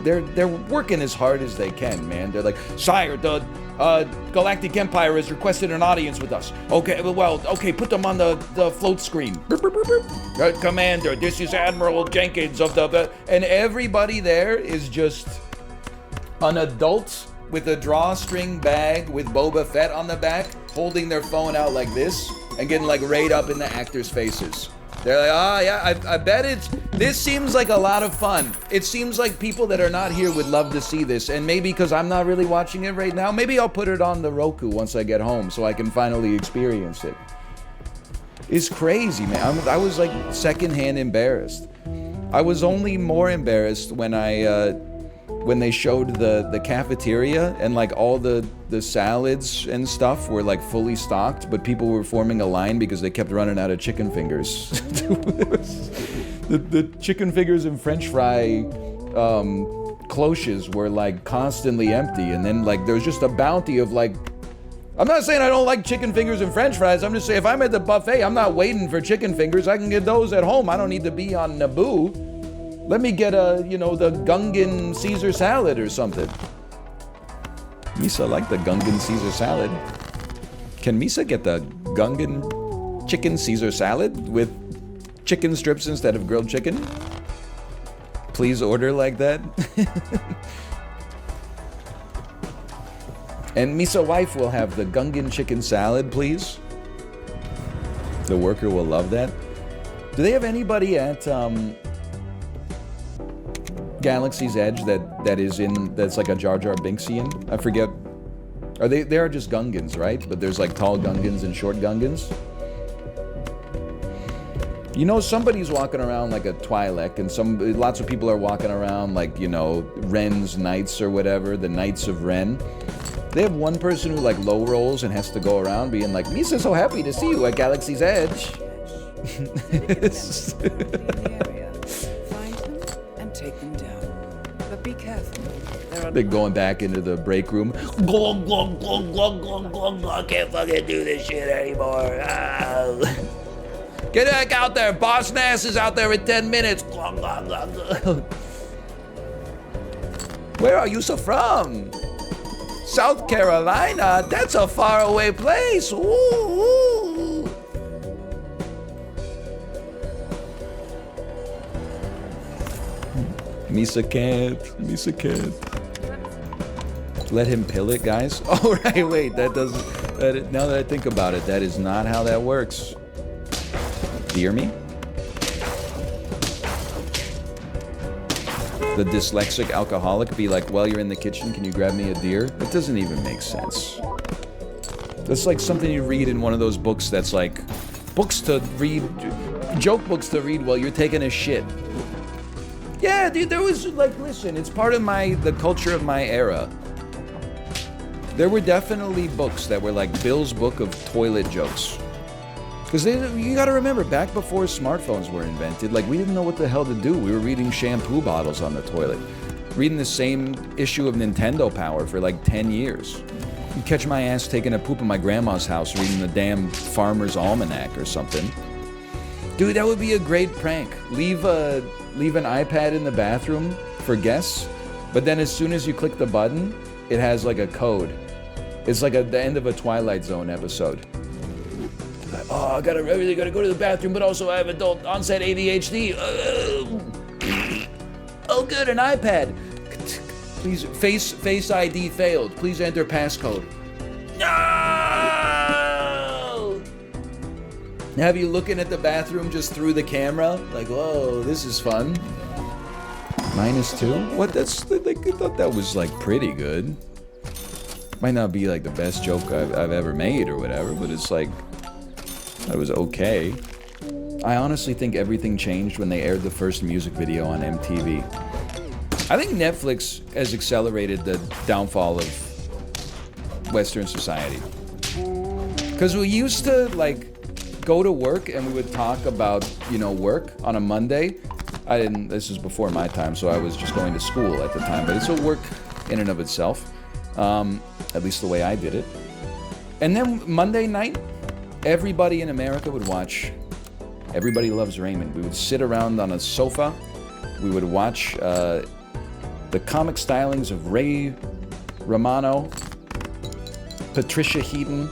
they're working as hard as they can, man. They're like, sire, the Galactic Empire has requested an audience with us. Okay, well, okay, put them on the float screen. Commander, this is Admiral Jenkins of the... And everybody there is just an adult with a drawstring bag with Boba Fett on the back, holding their phone out like this, and getting like right up in the actors' faces. They're like, oh yeah, I bet this seems like a lot of fun. It seems like people that are not here would love to see this, and maybe because I'm not really watching it right now, maybe I'll put it on the Roku once I get home so I can finally experience it. It's crazy, man. I was like secondhand embarrassed. I was only more embarrassed when they showed the cafeteria and like all the salads and stuff were like fully stocked, but people were forming a line because they kept running out of chicken fingers. the chicken fingers and French fry cloches were like constantly empty, and then like there's just a bounty of like, I'm not saying I don't like chicken fingers and French fries. I'm just saying if I'm at the buffet, I'm not waiting for chicken fingers. I can get those at home. I don't need to be on Naboo. Let me get the Gungan Caesar salad or something. Misa like the Gungan Caesar salad. Can Misa get the Gungan chicken Caesar salad with chicken strips instead of grilled chicken? Please order like that. And Misa wife will have the Gungan chicken salad, please. The worker will love that. Do they have anybody at Galaxy's Edge that's like a Jar Jar Binksian? I forget. They are just Gungans, right? But there's like tall Gungans and short Gungans. You know, somebody's walking around like a Twi'lek, and lots of people are walking around like, you know, Ren's Knights or whatever, the Knights of Ren. They have one person who like low rolls and has to go around being like, Misa's so happy to see you at Galaxy's Edge. They're going back into the break room. Glug, glug, glug, glug, glug, glug, glug. I can't fucking do this shit anymore. Ah. Get back out there. Boss Nass is out there in 10 minutes. Glug, glug, glug, glug. Where are you so from? South Carolina? That's a faraway place. Ooh, ooh. Misa can't. Misa can't. Let him pill it, guys. Oh, right, wait. That doesn't... now that I think about it, that is not how that works. Dear me? The dyslexic alcoholic be like, while you're in the kitchen, can you grab me a deer? It doesn't even make sense. That's like something you read in one of those books that's like, books to read, joke books to read while you're taking a shit. Yeah, dude, there was like, listen, it's part of the culture of my era. There were definitely books that were like Bill's book of toilet jokes. Because you gotta remember, back before smartphones were invented, like we didn't know what the hell to do. We were reading shampoo bottles on the toilet. Reading the same issue of Nintendo Power for like 10 years. You'd catch my ass taking a poop in my grandma's house reading the damn Farmer's Almanac or something. Dude, that would be a great prank. Leave an iPad in the bathroom for guests, but then as soon as you click the button, it has like a code. It's like the end of a Twilight Zone episode. Like, oh, I really gotta go to the bathroom, but also I have adult onset ADHD. Oh, good, an iPad. Please, face ID failed. Please enter passcode. No! Have you looking at the bathroom just through the camera? Like, whoa, this is fun. -2? What? That's like, I thought that was like pretty good. Might not be like the best joke I've ever made or whatever, but it's like, that was okay. I honestly think everything changed when they aired the first music video on MTV. I think Netflix has accelerated the downfall of Western society. Because we used to like go to work and we would talk about, you know, work on a Monday. This is before my time, so I was just going to school at the time, but it's a work in and of itself. At least the way I did it. And then Monday night, everybody in America would watch Everybody Loves Raymond. We would sit around on a sofa. We would watch the comic stylings of Ray Romano, Patricia Heaton,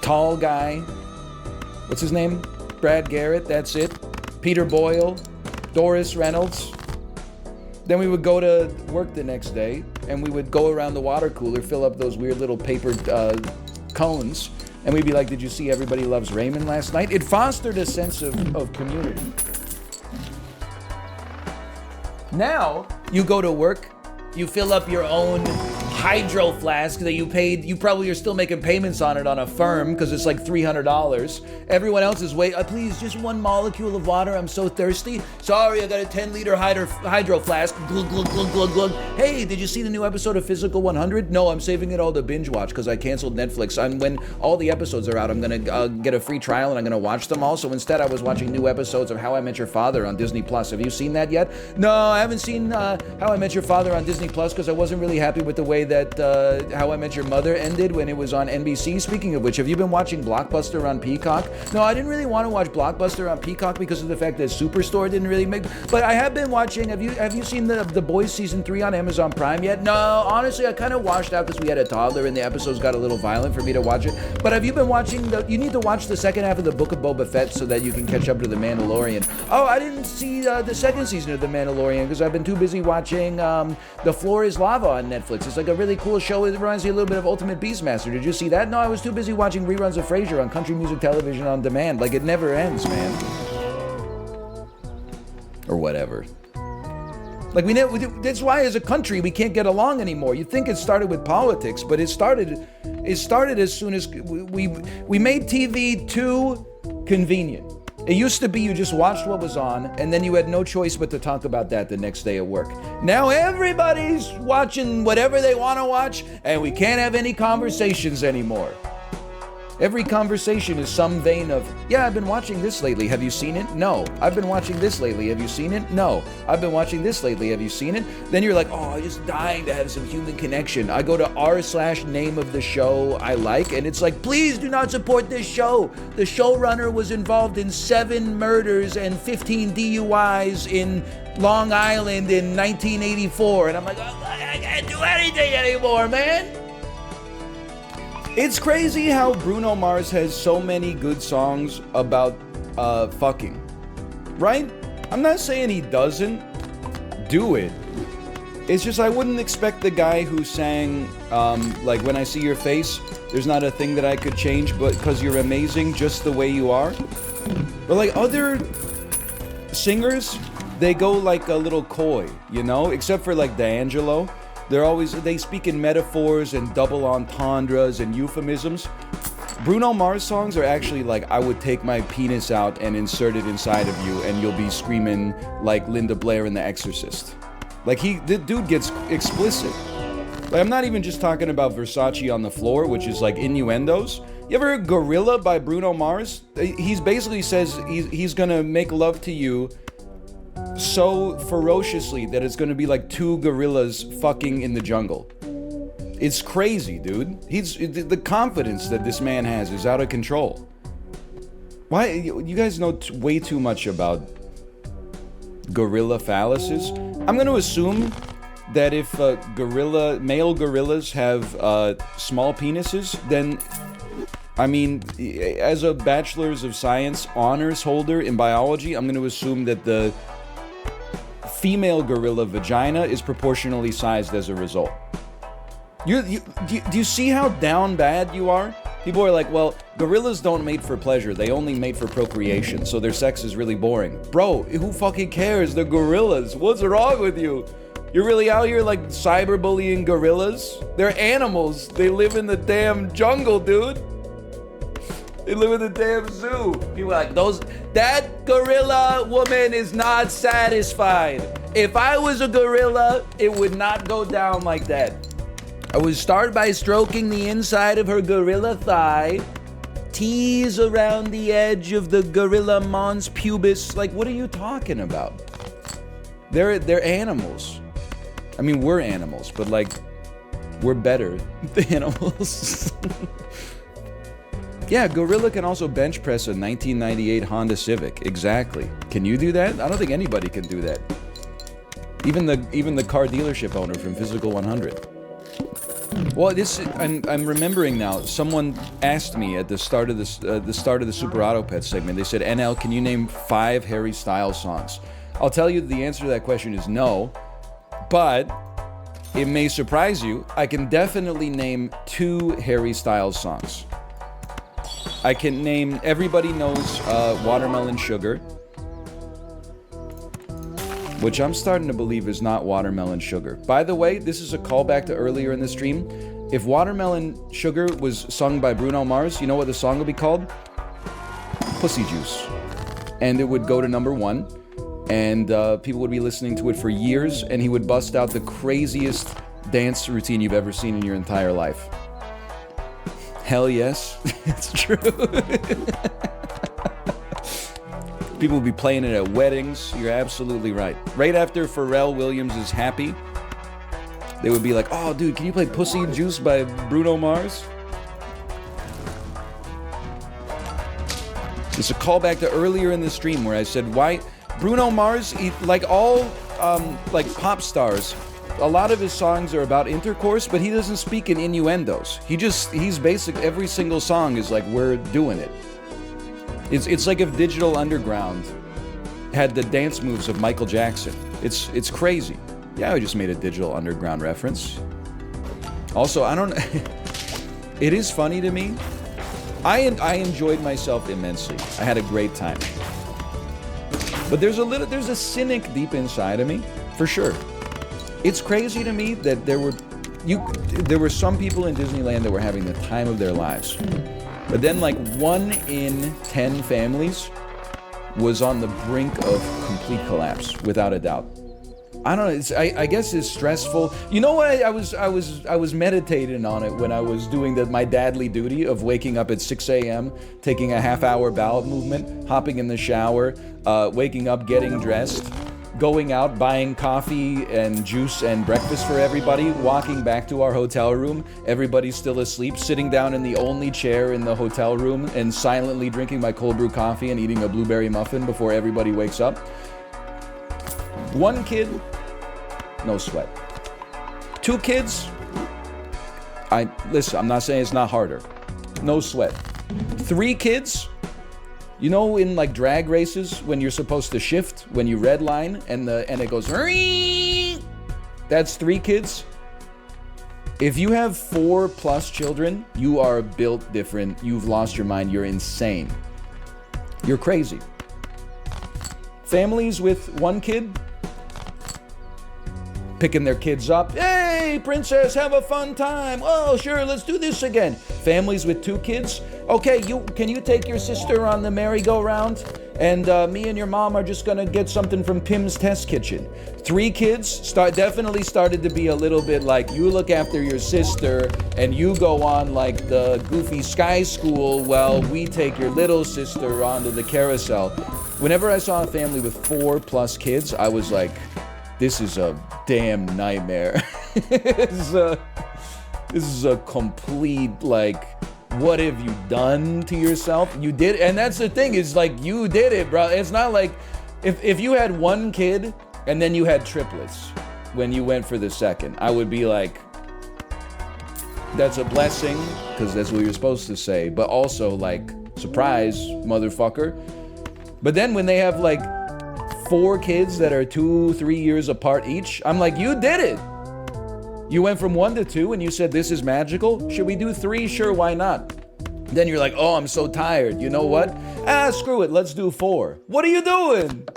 tall guy, what's his name? Brad Garrett, that's it. Peter Boyle, Doris Reynolds. Then we would go to work the next day, and we would go around the water cooler, fill up those weird little paper cones, and we'd be like, did you see Everybody Loves Raymond last night? It fostered a sense of community. Now, you go to work, you fill up your own hydro flask that you paid, you probably are still making payments on it on a firm because it's like $300. Everyone else is please, just one molecule of water, I'm so thirsty. Sorry, I got a 10-liter hydro flask. Glug, glug, glug, glug, glug. Hey, did you see the new episode of Physical 100? No, I'm saving it all to binge watch because I canceled Netflix. And when all the episods are out, I'm gonna get a free trial and I'm gonna watch them all. So instead, I was watching new episodes of How I Met Your Father on Disney Plus. Have you seen that yet? No, I haven't seen How I Met Your Father on Disney Plus because I wasn't really happy with the way that that How I Met Your Mother ended when it was on NBC. Speaking of which, have you been watching Blockbuster on Peacock? No, I didn't really want to watch Blockbuster on Peacock because of the fact that Superstore didn't really make. But I have been watching. Have you seen the Boys season 3 on Amazon Prime yet? No, honestly, I kind of washed out because we had a toddler and the episodes got a little violent for me to watch it. But have you been watching you need to watch the second half of the Book of Boba Fett so that you can catch up to The Mandalorian. Oh, I didn't see the second season of The Mandalorian because I've been too busy watching The Floor is Lava on Netflix. It's like a really cool show. It reminds me a little bit of Ultimate Beastmaster. Did you see that? No, I was too busy watching reruns of Frasier on country music television on demand. Like, it never ends, man. Or whatever. Like, that's why as a country we can't get along anymore. You think it started with politics, but it started as soon as we made TV too convenient. It used to be you just watched what was on, and then you had no choice but to talk about that the next day at work. Now everybody's watching whatever they want to watch, and we can't have any conversations anymore. Every conversation is some vein of, yeah, I've been watching this lately. Have you seen it? No. I've been watching this lately. Have you seen it? No. I've been watching this lately. Have you seen it? Then you're like, oh, I'm just dying to have some human connection. I go to r/name of the show I like, and it's like, please do not support this show. The showrunner was involved in 7 murders and 15 DUIs in Long Island in 1984. And I'm like, oh, I can't do anything anymore, man. It's crazy how Bruno Mars has so many good songs about fucking, right? I'm not saying he doesn't do it. It's just I wouldn't expect the guy who sang, like, When I See Your Face, there's not a thing that I could change but because you're amazing just the way you are. But like other singers, they go like a little coy, you know? Except for like D'Angelo. They speak in metaphors and double entendres and euphemisms. Bruno Mars songs are actually like, I would take my penis out and insert it inside of you and you'll be screaming like Linda Blair in The Exorcist. Like the dude gets explicit. Like I'm not even just talking about Versace on the Floor, which is like innuendos. You ever heard Gorilla by Bruno Mars? He's basically says he's gonna make love to you so ferociously that it's gonna be like 2 gorillas fucking in the jungle. It's crazy, dude. The confidence that this man has is out of control. Why? You guys know way too much about gorilla phalluses. I'm gonna assume that if male gorillas have small penises, then I mean, as a Bachelor's of Science honors holder in biology, I'm gonna assume that the female gorilla vagina is proportionally sized as a result. Do you see how down bad you are? People are like, well, gorillas don't mate for pleasure. They only mate for procreation, so their sex is really boring. Bro, who fucking cares? They're gorillas. What's wrong with you? You're really out here like cyberbullying gorillas? They're animals. They live in the damn jungle, dude. They live in the damn zoo. People are like, that gorilla woman is not satisfied. If I was a gorilla, it would not go down like that. I would start by stroking the inside of her gorilla thigh, tease around the edge of the gorilla mons pubis. Like, what are you talking about? They're animals. I mean, we're animals, but like, we're better than animals. Yeah, gorilla can also bench press a 1998 Honda Civic. Exactly. Can you do that? I don't think anybody can do that. Even the car dealership owner from Physical 100. Well, I'm remembering now. Someone asked me at the start of the Super Auto Pets segment. They said, "NL, can you name 5 Harry Styles songs?" I'll tell you the answer to that question is no, but it may surprise you. I can definitely name 2 Harry Styles songs. I can name, everybody knows Watermelon Sugar, which I'm starting to believe is not Watermelon Sugar. By the way, this is a callback to earlier in the stream. If Watermelon Sugar was sung by Bruno Mars, you know what the song would be called? Pussy Juice. And it would go to number 1, and people would be listening to it for years, and he would bust out the craziest dance routine you've ever seen in your entire life. Hell yes, it's true. People will be playing it at weddings. You're absolutely right. Right after Pharrell Williams is Happy, they would be like, oh, dude, can you play Pussy and Juice by Bruno Mars? It's a callback to earlier in the stream where I said, why Bruno Mars, like all like pop stars, a lot of his songs are about intercourse, but he doesn't speak in innuendos. He's basic, every single song is like, we're doing it. It's like if Digital Underground had the dance moves of Michael Jackson. It's crazy. Yeah, I just made a Digital Underground reference. Also, I don't... It is funny to me. I enjoyed myself immensely. I had a great time. But there's a cynic deep inside of me, for sure. It's crazy to me that there were some people in Disneyland that were having the time of their lives. But then like 1 in 10 families was on the brink of complete collapse, without a doubt. I don't know, I guess it's stressful. You know what, I was meditating on it when I was doing my dadly duty of waking up at 6 a.m., taking a half-hour bowel movement, hopping in the shower, waking up, getting dressed, going out, buying coffee and juice and breakfast for everybody, walking back to our hotel room, everybody's still asleep, sitting down in the only chair in the hotel room and silently drinking my cold brew coffee and eating a blueberry muffin before everybody wakes up. 1 kid, no sweat. 2 kids, listen, I'm not saying it's not harder. No sweat. 3 kids, you know, in like drag races when you're supposed to shift, when you red line and it goes, that's 3 kids. If you have 4+ children, you are built different. You've lost your mind. You're insane. You're crazy. Families with 1 kid, picking their kids up. Hey, princess, have a fun time. Oh, sure, let's do this again. Families with 2 kids. Okay, can you take your sister on the merry-go-round? And me and your mom are just gonna get something from Pim's Test Kitchen. 3 kids definitely started to be a little bit like, you look after your sister and you go on like the Goofy Sky School while we take your little sister onto the carousel. Whenever I saw a family with 4+ kids, I was like, this is a damn nightmare. This is a complete, like, what have you done to yourself? You did, and that's the thing, is like, you did it, bro. It's not like, if you had 1 kid and then you had triplets when you went for the second, I would be like, that's a blessing, because that's what you're supposed to say, but also like, surprise, motherfucker. But then when they have like 4 kids that are 2-3 years apart each, I'm like, you did it. You went from 1 to 2 and you said, this is magical. Should we do 3? Sure, why not? Then you're like, oh, I'm so tired. You know what? Screw it. Let's do 4. What are you doing?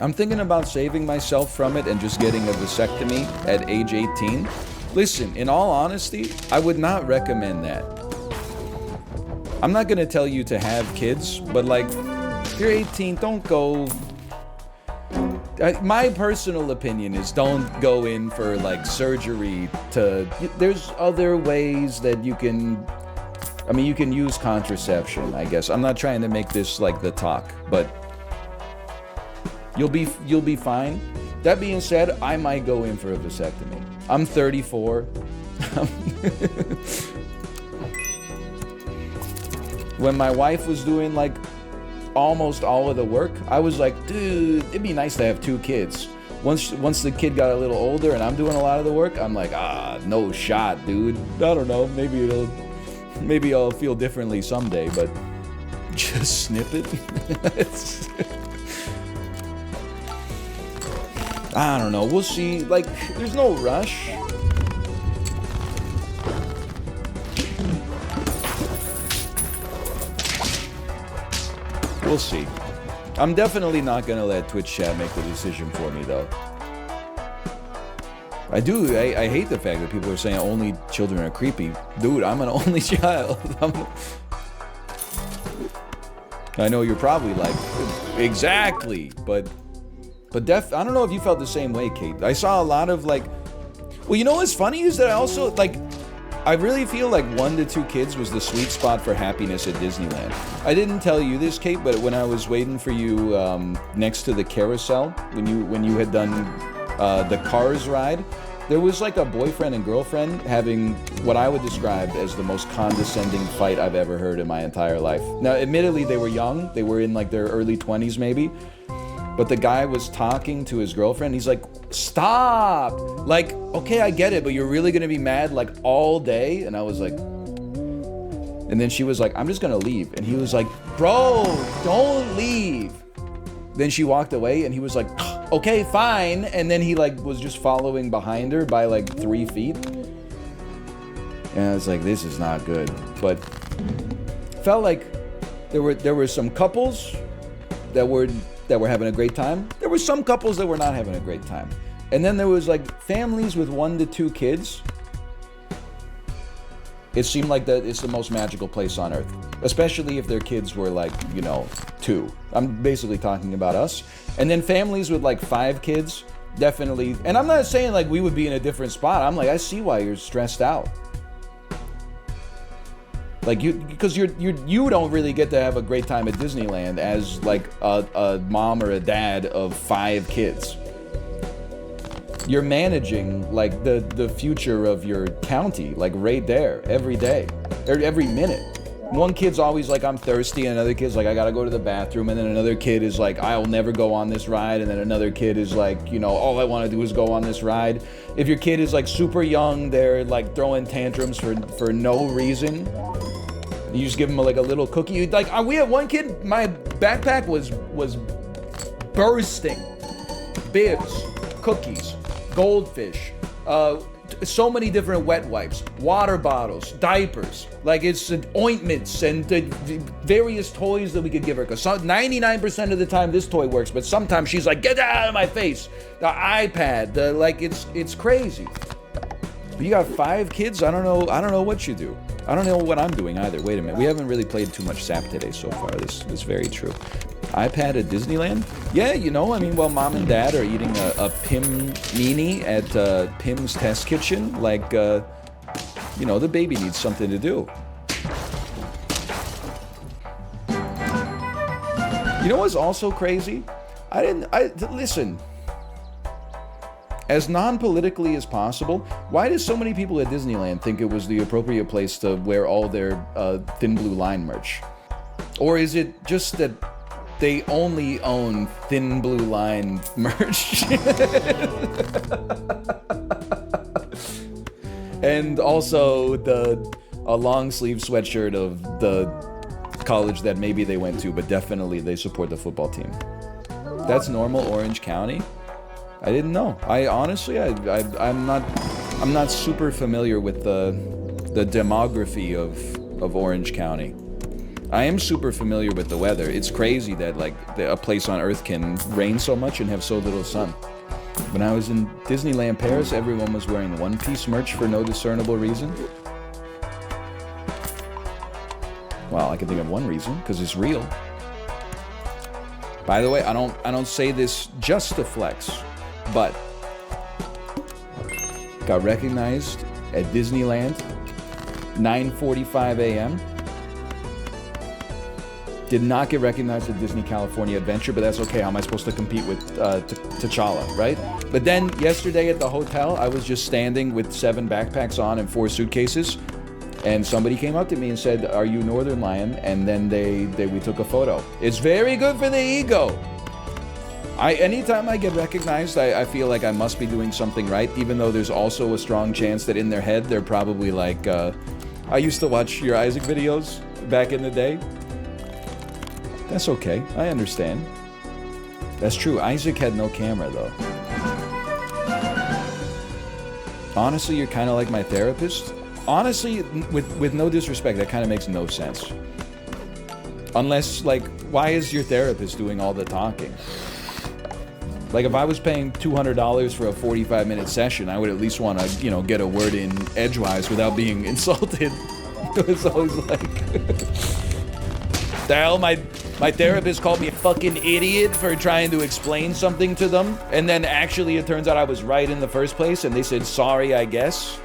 I'm thinking about saving myself from it and just getting a vasectomy at age 18. Listen, in all honesty, I would not recommend that. I'm not going to tell you to have kids, but like, you're 18, don't go... My personal opinion is don't go in for like surgery to... There's other ways that you can... I mean, you can use contraception, I guess. I'm not trying to make this like the talk, but you'll be fine. That being said, I might go in for a vasectomy. I'm 34. When my wife was doing like almost all of the work, I was like, dude, it'd be nice to have 2 kids. Once the kid got a little older and I'm doing a lot of the work, I'm like, no shot, dude. I don't know, maybe I'll feel differently someday, but just snip it. I don't know, we'll see. Like, there's no rush. We'll see. I'm definitely not gonna let Twitch chat make the decision for me, though. I hate the fact that people are saying only children are creepy. Dude, I'm an only child. I know you're probably like, exactly, but I don't know if you felt the same way, Kate. I saw a lot of like, well, you know what's funny is that I also, like, I really feel like 1 to 2 kids was the sweet spot for happiness at Disneyland. I didn't tell you this, Kate, but when I was waiting for you next to the carousel, when you had done the Cars ride, There was like a boyfriend and girlfriend having what I would describe as the most condescending fight I've ever heard in my entire life. Now, admittedly, they were young. They were in like their early 20s maybe. But the guy was talking to his girlfriend. He's like, stop! Like, okay, I get it, but you're really gonna be mad like all day? And I was like... And then she was like, I'm just gonna leave. And he was like, bro, don't leave. Then she walked away and he was like, okay, fine. And then he like was just following behind her by like 3 feet. And I was like, this is not good. But felt like there were some couples that were having a great time. There were some couples that were not having a great time. And then there was like families with 1 to 2 kids. It seemed like that it's the most magical place on earth, especially if their kids were like, you know, 2. I'm basically talking about us. And then families with like 5 kids, definitely. And I'm not saying like we would be in a different spot. I'm like, I see why you're stressed out. Like because you don't really get to have a great time at Disneyland as like a mom or a dad of 5 kids. You're managing like the future of your county, like right there, every day, or every minute. One kid's always like, I'm thirsty, and another kid's like, I gotta go to the bathroom, and then another kid is like, I'll never go on this ride, and then another kid is like, you know, all I want to do is go on this ride. If your kid is like super young, they're like throwing tantrums for no reason. You just give them like a little cookie. Like we had one kid, my backpack was bursting. Bibs, cookies, goldfish, so many different wet wipes, water bottles, diapers, like it's ointments and various toys that we could give her. Because 99% of the time this toy works, but sometimes she's like, get out of my face. The iPad, like it's crazy. But you got 5 kids. I don't know what you do. I don't know what I'm doing either. Wait a minute. We haven't really played too much SAP today so far. This is very true. iPad at Disneyland? Yeah, you know, I mean, while mom and dad are eating a Pim meanie at Pim's Test Kitchen, like, you know, the baby needs something to do. You know what's also crazy? Listen. As non-politically as possible, why do so many people at Disneyland think it was the appropriate place to wear all their Thin Blue Line merch? Or is it just that they only own Thin Blue Line merch? And also a long sleeve sweatshirt of the college that maybe they went to, but definitely they support the football team. That's normal Orange County? I didn't know. I honestly, I'm not super familiar with the demography of Orange County. I am super familiar with the weather. It's crazy that like a place on Earth can rain so much and have so little sun. When I was in Disneyland Paris, everyone was wearing One Piece merch for no discernible reason. Well, I can think of one reason, because it's real. By the way, I don't say this just to flex, but got recognized at Disneyland, 9:45 a.m. Did not get recognized at Disney California Adventure, but that's okay. How am I supposed to compete with T'Challa, right? But then yesterday at the hotel, I was just standing with 7 backpacks on and 4 suitcases, and somebody came up to me and said, "Are you Northern Lion?" And then we took a photo. It's very good for the ego. Anytime I get recognized, I feel like I must be doing something right, even though there's also a strong chance that in their head they're probably like, I used to watch your Isaac videos back in the day. That's okay. I understand. That's true. Isaac had no camera, though. Honestly, you're kind of like my therapist. Honestly, with no disrespect, that kind of makes no sense. Unless, like, why is your therapist doing all the talking? Like, if I was paying $200 for a 45-minute session, I would at least want to, you know, get a word in edgewise without being insulted. It was always like... the hell, my therapist called me a fucking idiot for trying to explain something to them, and then actually it turns out I was right in the first place, and they said, sorry, I guess.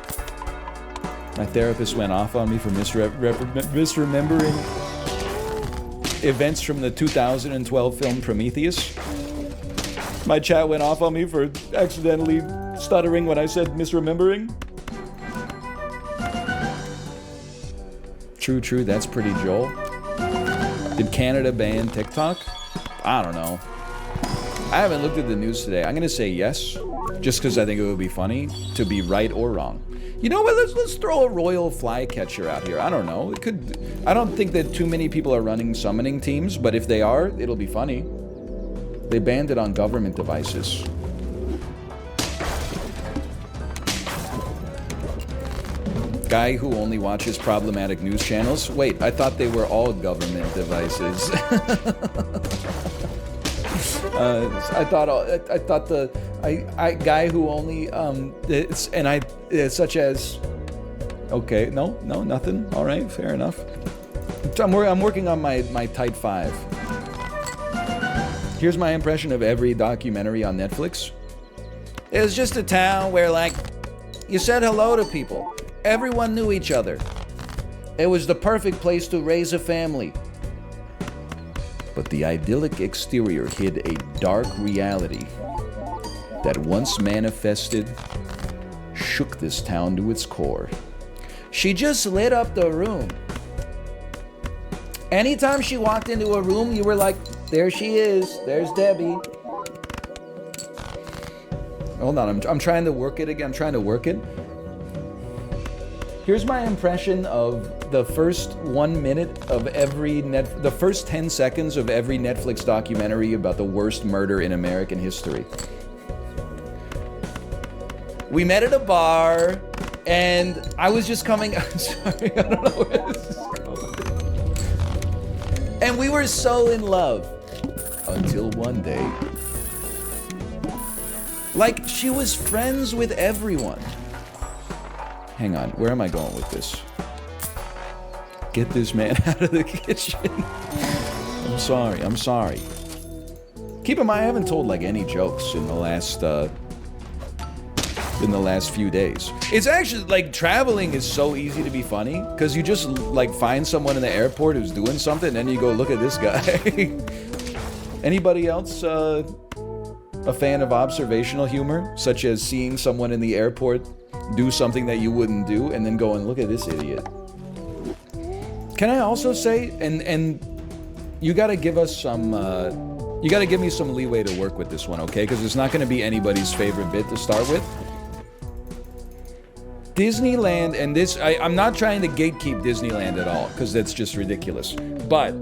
My therapist went off on me for misremembering events from the 2012 film Prometheus. My chat went off on me for accidentally stuttering when I said misremembering. True, that's pretty Joel. Did Canada ban TikTok? I don't know. I haven't looked at the news today. I'm gonna say yes, just because I think it would be funny to be right or wrong. You know what? Let's throw a royal flycatcher out here. I don't know. It could. I don't think that too many people are running summoning teams, but if they are, it'll be funny. They banned it on government devices. Guy who only watches problematic news channels. Wait, I thought they were all government devices. I thought the guy who only such as. Okay, no, nothing. All right, fair enough. I'm working on my tight 5. Here's my impression of every documentary on Netflix. It was just a town where, like, you said hello to people. Everyone knew each other. It was the perfect place to raise a family. But the idyllic exterior hid a dark reality that once manifested, shook this town to its core. She just lit up the room. Anytime she walked into a room, you were like, there she is, there's Debbie. Hold on, I'm trying to work it again, I'm trying to work it. Here's my impression of the first 1 minute of every the first 10 seconds of every Netflix documentary about the worst murder in American history. We met at a bar, and I was just coming. I'm sorry, I don't know where this is going. And we were so in love until one day, like, she was friends with everyone. Hang on, where am I going with this? Get this man out of the kitchen. I'm sorry. Keep in mind, I haven't told like any jokes in the last few days. It's actually like traveling is so easy to be funny because you just like find someone in the airport who's doing something and then you go, look at this guy. Anybody else a fan of observational humor, such as seeing someone in the airport do something that you wouldn't do and then going, look at this idiot? Can I also say, and you gotta give us some, you gotta give me some leeway to work with this one, okay? Because it's not gonna be anybody's favorite bit to start with. Disneyland, and this, I'm not trying to gatekeep Disneyland at all, because that's just ridiculous. But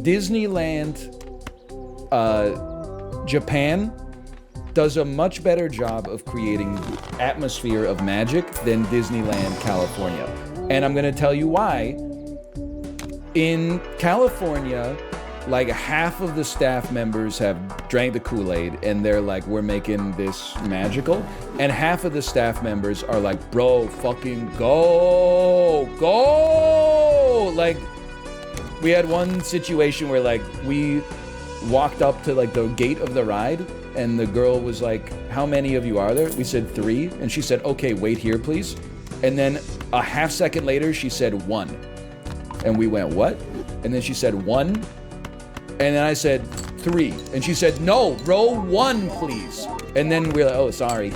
Disneyland, Japan, does a much better job of creating atmosphere of magic than Disneyland, California. And I'm gonna tell you why. In California, like half of the staff members have drank the Kool-Aid and they're like, we're making this magical. And half of the staff members are like, bro, fucking go. Like, we had one situation where like we walked up to like the gate of the ride and the girl was like, how many of you are there? We said 3. And she said, okay, wait here, please. And then a half second later, she said 1. And we went, what? And then she said 1. And then I said 3. And she said, no, row 1, please. And then we're like, oh, sorry.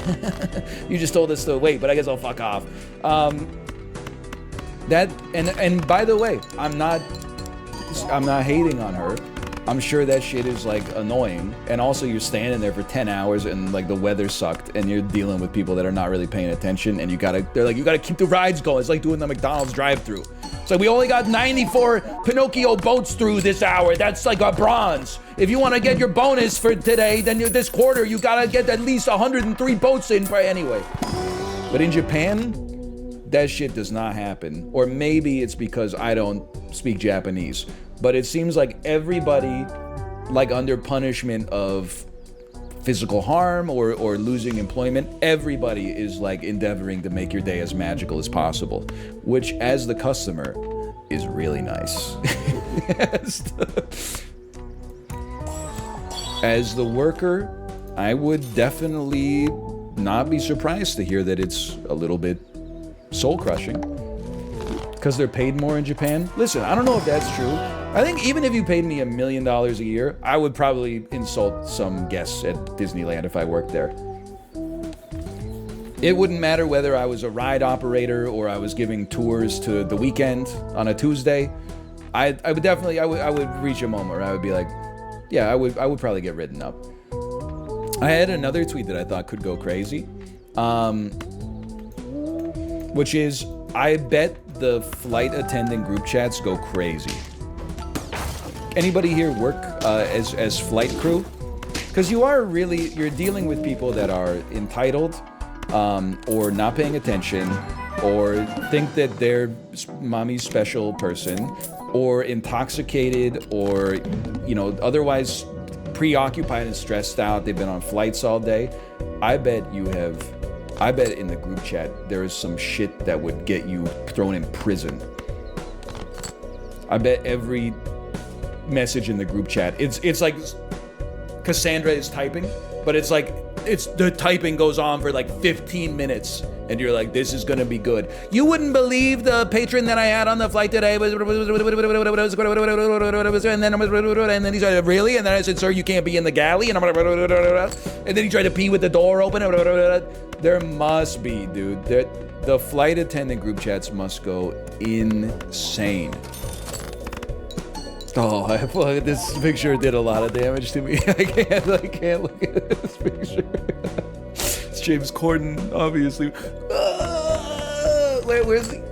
You just told us to wait, but I guess I'll fuck off. And by the way, I'm not hating on her. I'm sure that shit is like annoying. And also you're standing there for 10 hours and like the weather sucked and you're dealing with people that are not really paying attention and they're like, you gotta keep the rides going. It's like doing the McDonald's drive-thru. It's like, we only got 94 Pinocchio boats through this hour. That's like a bronze. If you want to get your bonus for today, then this quarter, you gotta get at least 103 boats in anyway. But in Japan, that shit does not happen. Or maybe it's because I don't speak Japanese. But it seems like everybody, like under punishment of physical harm or losing employment, everybody is like endeavoring to make your day as magical as possible, which as the customer is really nice. As the worker, I would definitely not be surprised to hear that it's a little bit soul-crushing because they're paid more in Japan. Listen, I don't know if that's true. I think even if you paid me $1 million a year, I would probably insult some guests at Disneyland if I worked there. It wouldn't matter whether I was a ride operator or I was giving tours to the weekend on a Tuesday. I would definitely, I would reach a moment where I would be like, yeah, I would probably get written up. I had another tweet that I thought could go crazy, which is, I bet the flight attendant group chats go crazy. Anybody here work as flight crew? Because you're dealing with people that are entitled, or not paying attention, or think that they're mommy's special person, or intoxicated, or, you know, otherwise preoccupied and stressed out. They've been on flights all day. I bet in the group chat there is some shit that would get you thrown in prison. I bet every message in the group chat, it's like Cassandra is typing, but it's like the typing goes on for like 15 minutes, and you're like, this is gonna be good. You wouldn't believe the patron that I had on the flight today. And then he said, really? And then I said, sir, you can't be in the galley. And then he tried to pee with the door open. There must be, dude. The flight attendant group chats must go insane. Oh, this picture did a lot of damage to me. I can't look at this picture. It's James Corden, obviously. Where's the...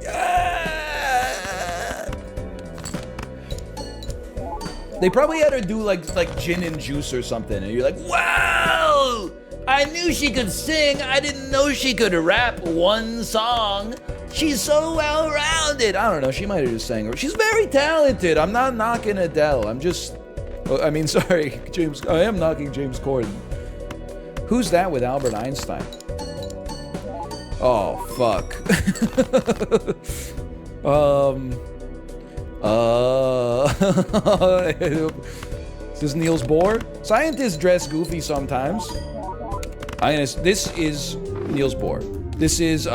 They probably had her do like gin and juice or something, and you're like, wow! I knew she could sing. I didn't know she could rap one song. She's so well-rounded. I don't know. She might have just sang her. She's very talented. I'm not knocking Adele. Sorry, James. I am knocking James Corden. Who's that with Albert Einstein? Oh, fuck. Is this Niels Bohr? Scientists dress goofy sometimes. This is Niels Bohr. This is,